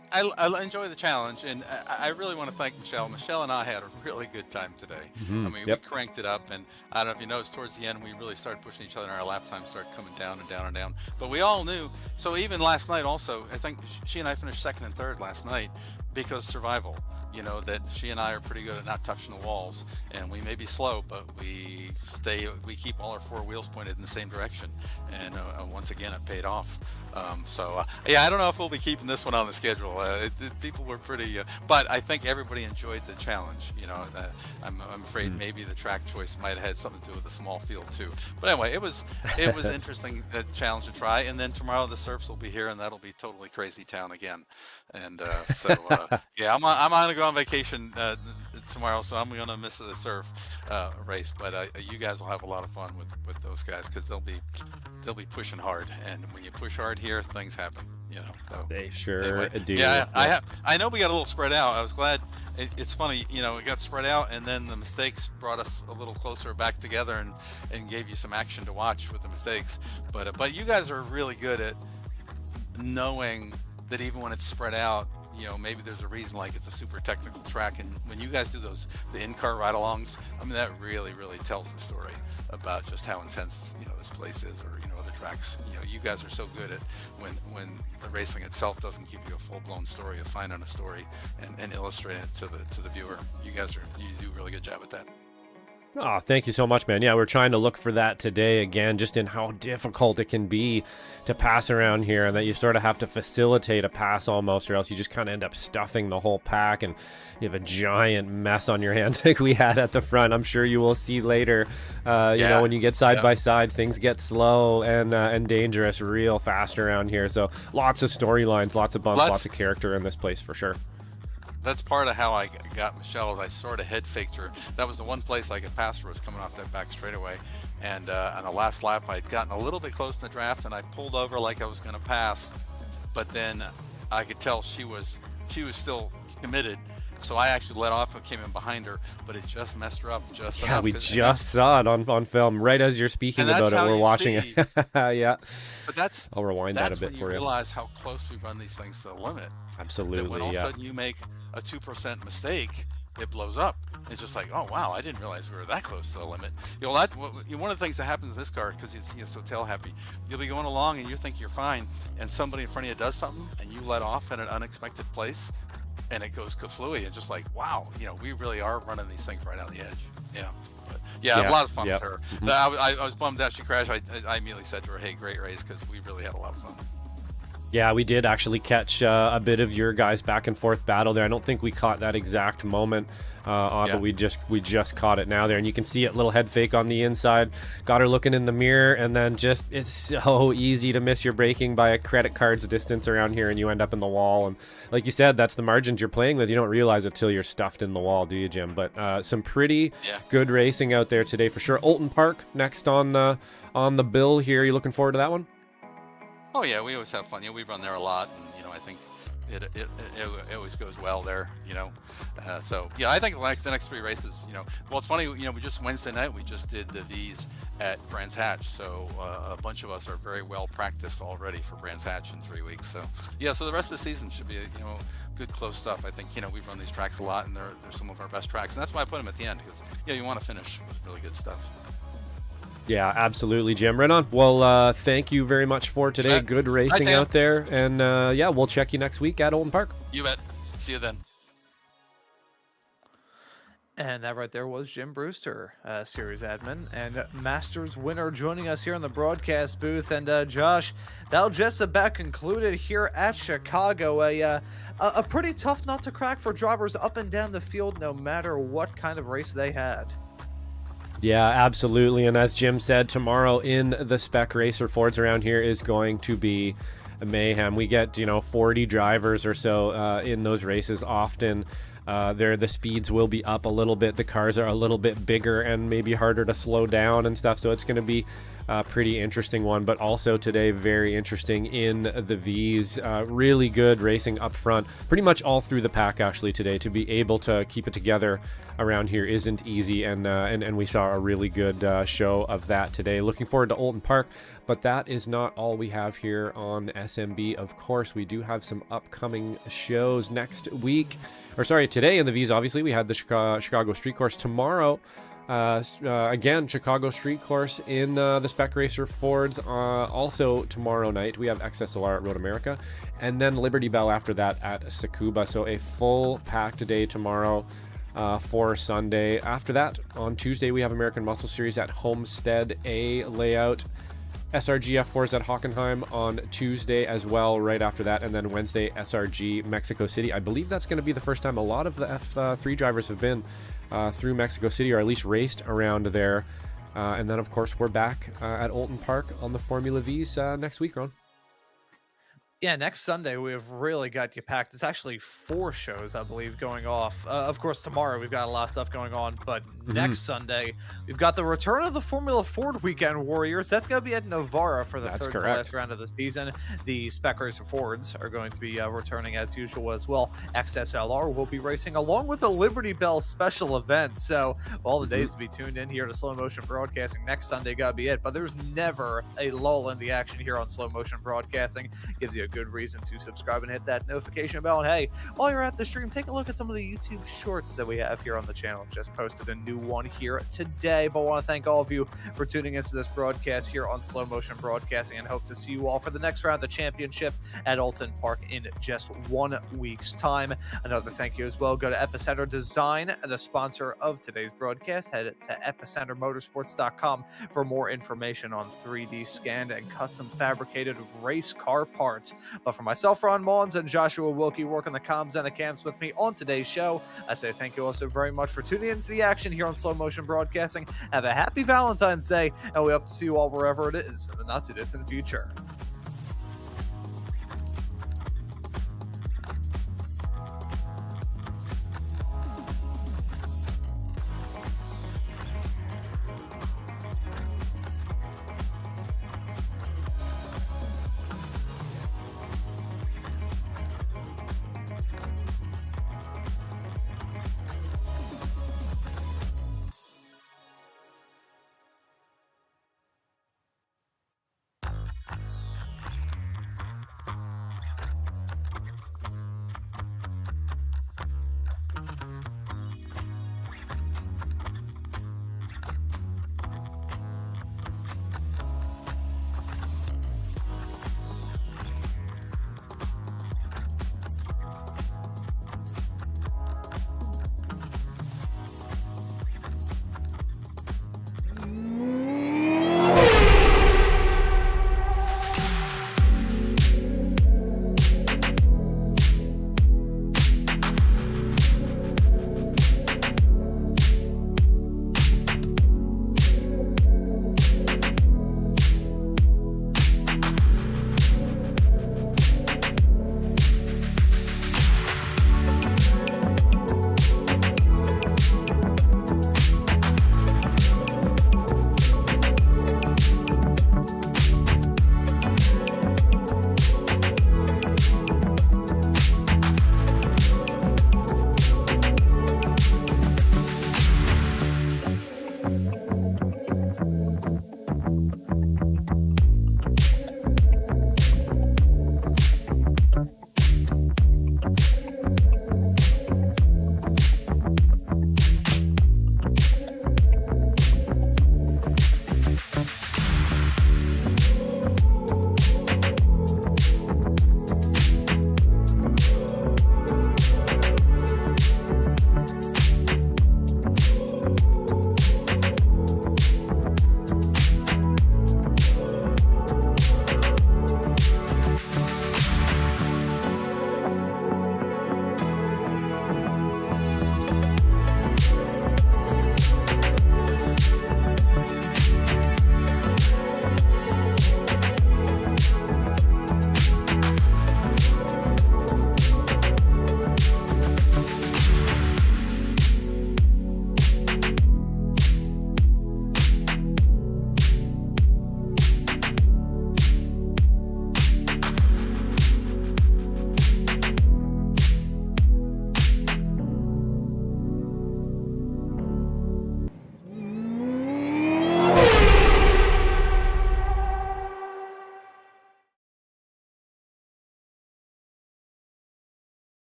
enjoy the challenge, and I really want to thank Michelle. Michelle and I had a really good time today. I mean, we cranked it up, and I don't know if you noticed, towards the end, we really started pushing each other, and our lap time started coming down and down and down. But we all knew, so even last night also, I think she and I finished second and third last night because survival. You know, that she and I are pretty good at not touching the walls, and we may be slow, but we keep all our four wheels pointed in the same direction, and once again, it paid off. Yeah, I don't know if we'll be keeping this one on the schedule. People were pretty, but I think everybody enjoyed the challenge. You know, I'm afraid maybe the track choice might have had something to do with the small field too. But anyway, it was interesting challenge to try. And then tomorrow the Surfs will be here, and that'll be totally crazy town again. And yeah, I'm gonna go on vacation tomorrow, so I'm gonna miss the Surf race. But you guys will have a lot of fun with those guys because they'll be pushing hard, and when you push hard here, things happen. You know, so, They sure anyway, do. Yeah, I know we got a little spread out. I was glad it's funny, it got spread out, and then the mistakes brought us a little closer back together and gave you some action to watch with the mistakes. But you guys are really good at knowing that even when it's spread out, maybe there's a reason, like it's a super technical track. And when you guys do the in-car ride-alongs, I mean, that really, really tells the story about just how intense, this place is, or, other tracks. You guys are so good at when the racing itself doesn't give you a full-blown story, of finding a story and illustrating it to the viewer. You do a really good job at that. Oh, thank you so much, man. Yeah, we're trying to look for that today again, just in how difficult it can be to pass around here, and that you sort of have to facilitate a pass almost, or else you just kind of end up stuffing the whole pack, and you have a giant mess on your hands like we had at the front. I'm sure you will see later, when you get side by side, things get slow and dangerous real fast around here. So lots of storylines, lots of bumps, lots of character in this place for sure. That's part of how I got Michelle, is I sort of head faked her. That was the one place I could pass her, was coming off that back straightaway. And on the last lap, I'd gotten a little bit close in the draft, and I pulled over like I was going to pass. But then I could tell she was still committed. So I actually let off and came in behind her, but it just messed her up just enough. Yeah, we just saw it on film right as you're speaking about it. We're watching it. Yeah. But I'll rewind that a bit for you. That's when you realize how close we run these things to the limit. Absolutely, that when all of a sudden you make a 2% mistake, it blows up. It's just like, oh wow, I didn't realize we were that close to the limit. One of the things that happens in this car, because it's so tail happy, you'll be going along and you think you're fine, and somebody in front of you does something, and you let off at an unexpected place, and it goes kaflooey, and just like, wow, we really are running these things right on the edge. Yeah. But a lot of fun with her. Mm-hmm. I was bummed out she crashed. I immediately said to her, hey, great race, because we really had a lot of fun. Yeah, we did actually catch a bit of your guys' back and forth battle there. I don't think we caught that exact moment, but we just caught it now there, and you can see it, little head fake on the inside. Got her looking in the mirror, and then it's so easy to miss your braking by a credit card's distance around here, and you end up in the wall. And like you said, that's the margins you're playing with. You don't realize it till you're stuffed in the wall, do you, Jim? But some pretty good racing out there today for sure. Oulton Park next on the bill here. You looking forward to that one? Oh yeah, we always have fun. We run there a lot, and I think it always goes well there. So yeah, I think the next three races. Well, it's funny. We just Wednesday night we just did the V's at Brands Hatch, so a bunch of us are very well practiced already for Brands Hatch in 3 weeks. So yeah, so the rest of the season should be good close stuff. I think we've run these tracks a lot, and they're some of our best tracks, and that's why I put them at the end, because you want to finish with really good stuff. Yeah, absolutely, Jim. Right on. Well, thank you very much for today. Good racing out there. And we'll check you next week at Oulton Park. You bet. See you then. And that right there was Jim Brewster, series admin and Masters winner, joining us here in the broadcast booth. And Josh, that'll just about concluded here at Chicago. A pretty tough nut to crack for drivers up and down the field, no matter what kind of race they had. Yeah, absolutely. And as Jim said, tomorrow in the Spec Racer Fords around here is going to be mayhem. We get 40 drivers or so in those races often. The speeds will be up a little bit. The cars are a little bit bigger and maybe harder to slow down and stuff. So it's going to be a pretty interesting one. But also today, very interesting in the V's. Really good racing up front. Pretty much all through the pack actually today. To be able to keep it together around here isn't easy. And we saw a really good show of that today. Looking forward to Oulton Park. But that is not all we have here on SMB. Of course, we do have some upcoming shows next week. Today in the V's, obviously, we had the Chicago Street Course. Tomorrow, again, Chicago Street Course in the Spec Racer Fords. Also tomorrow night, we have XSLR at Road America. And then Liberty Bell after that at Tsukuba. So a full packed day tomorrow for Sunday. After that, on Tuesday, we have American Muscle Series at Homestead A layout. SRG F4s at Hockenheim on Tuesday as well, right after that. And then Wednesday, SRG Mexico City. I believe that's going to be the first time a lot of the F3 drivers have been through Mexico City, or at least raced around there. And then, of course, we're back at Oulton Park on the Formula V's next week, Ron. Yeah, next Sunday we have really got you packed. It's actually 4 shows, I believe, going off. Of course, tomorrow we've got a lot of stuff going on, but next Sunday we've got the return of the Formula Ford Weekend Warriors. That's going to be at Novara for the third to last round of the season. The Spec Racer Fords are going to be returning as usual as well. XSLR will be racing along with the Liberty Bell special event. So all the days to be tuned in here to Slow Motion Broadcasting. Next Sunday got to be it, but there's never a lull in the action here on Slow Motion Broadcasting. Gives you a good reason to subscribe and hit that notification bell. And hey, while you're at the stream, take a look at some of the YouTube shorts that we have here on the channel. Just posted a new one here today, but I want to thank all of you for tuning into this broadcast here on Slow Motion Broadcasting, and hope to see you all for the next round of the championship at Alton Park in just 1 week's time. Another thank you as well go to Epicenter Design, the sponsor of today's broadcast. Head to epicentermotorsports.com for more information on 3D scanned and custom fabricated race car parts. But for myself, Ron Maunz, and Joshua Wilkie working the comms and the cams with me on today's show, I say thank you also very much for tuning into the action here on Slow Motion Broadcasting. Have a happy Valentine's Day, and we hope to see you all wherever it is in the not too distant future.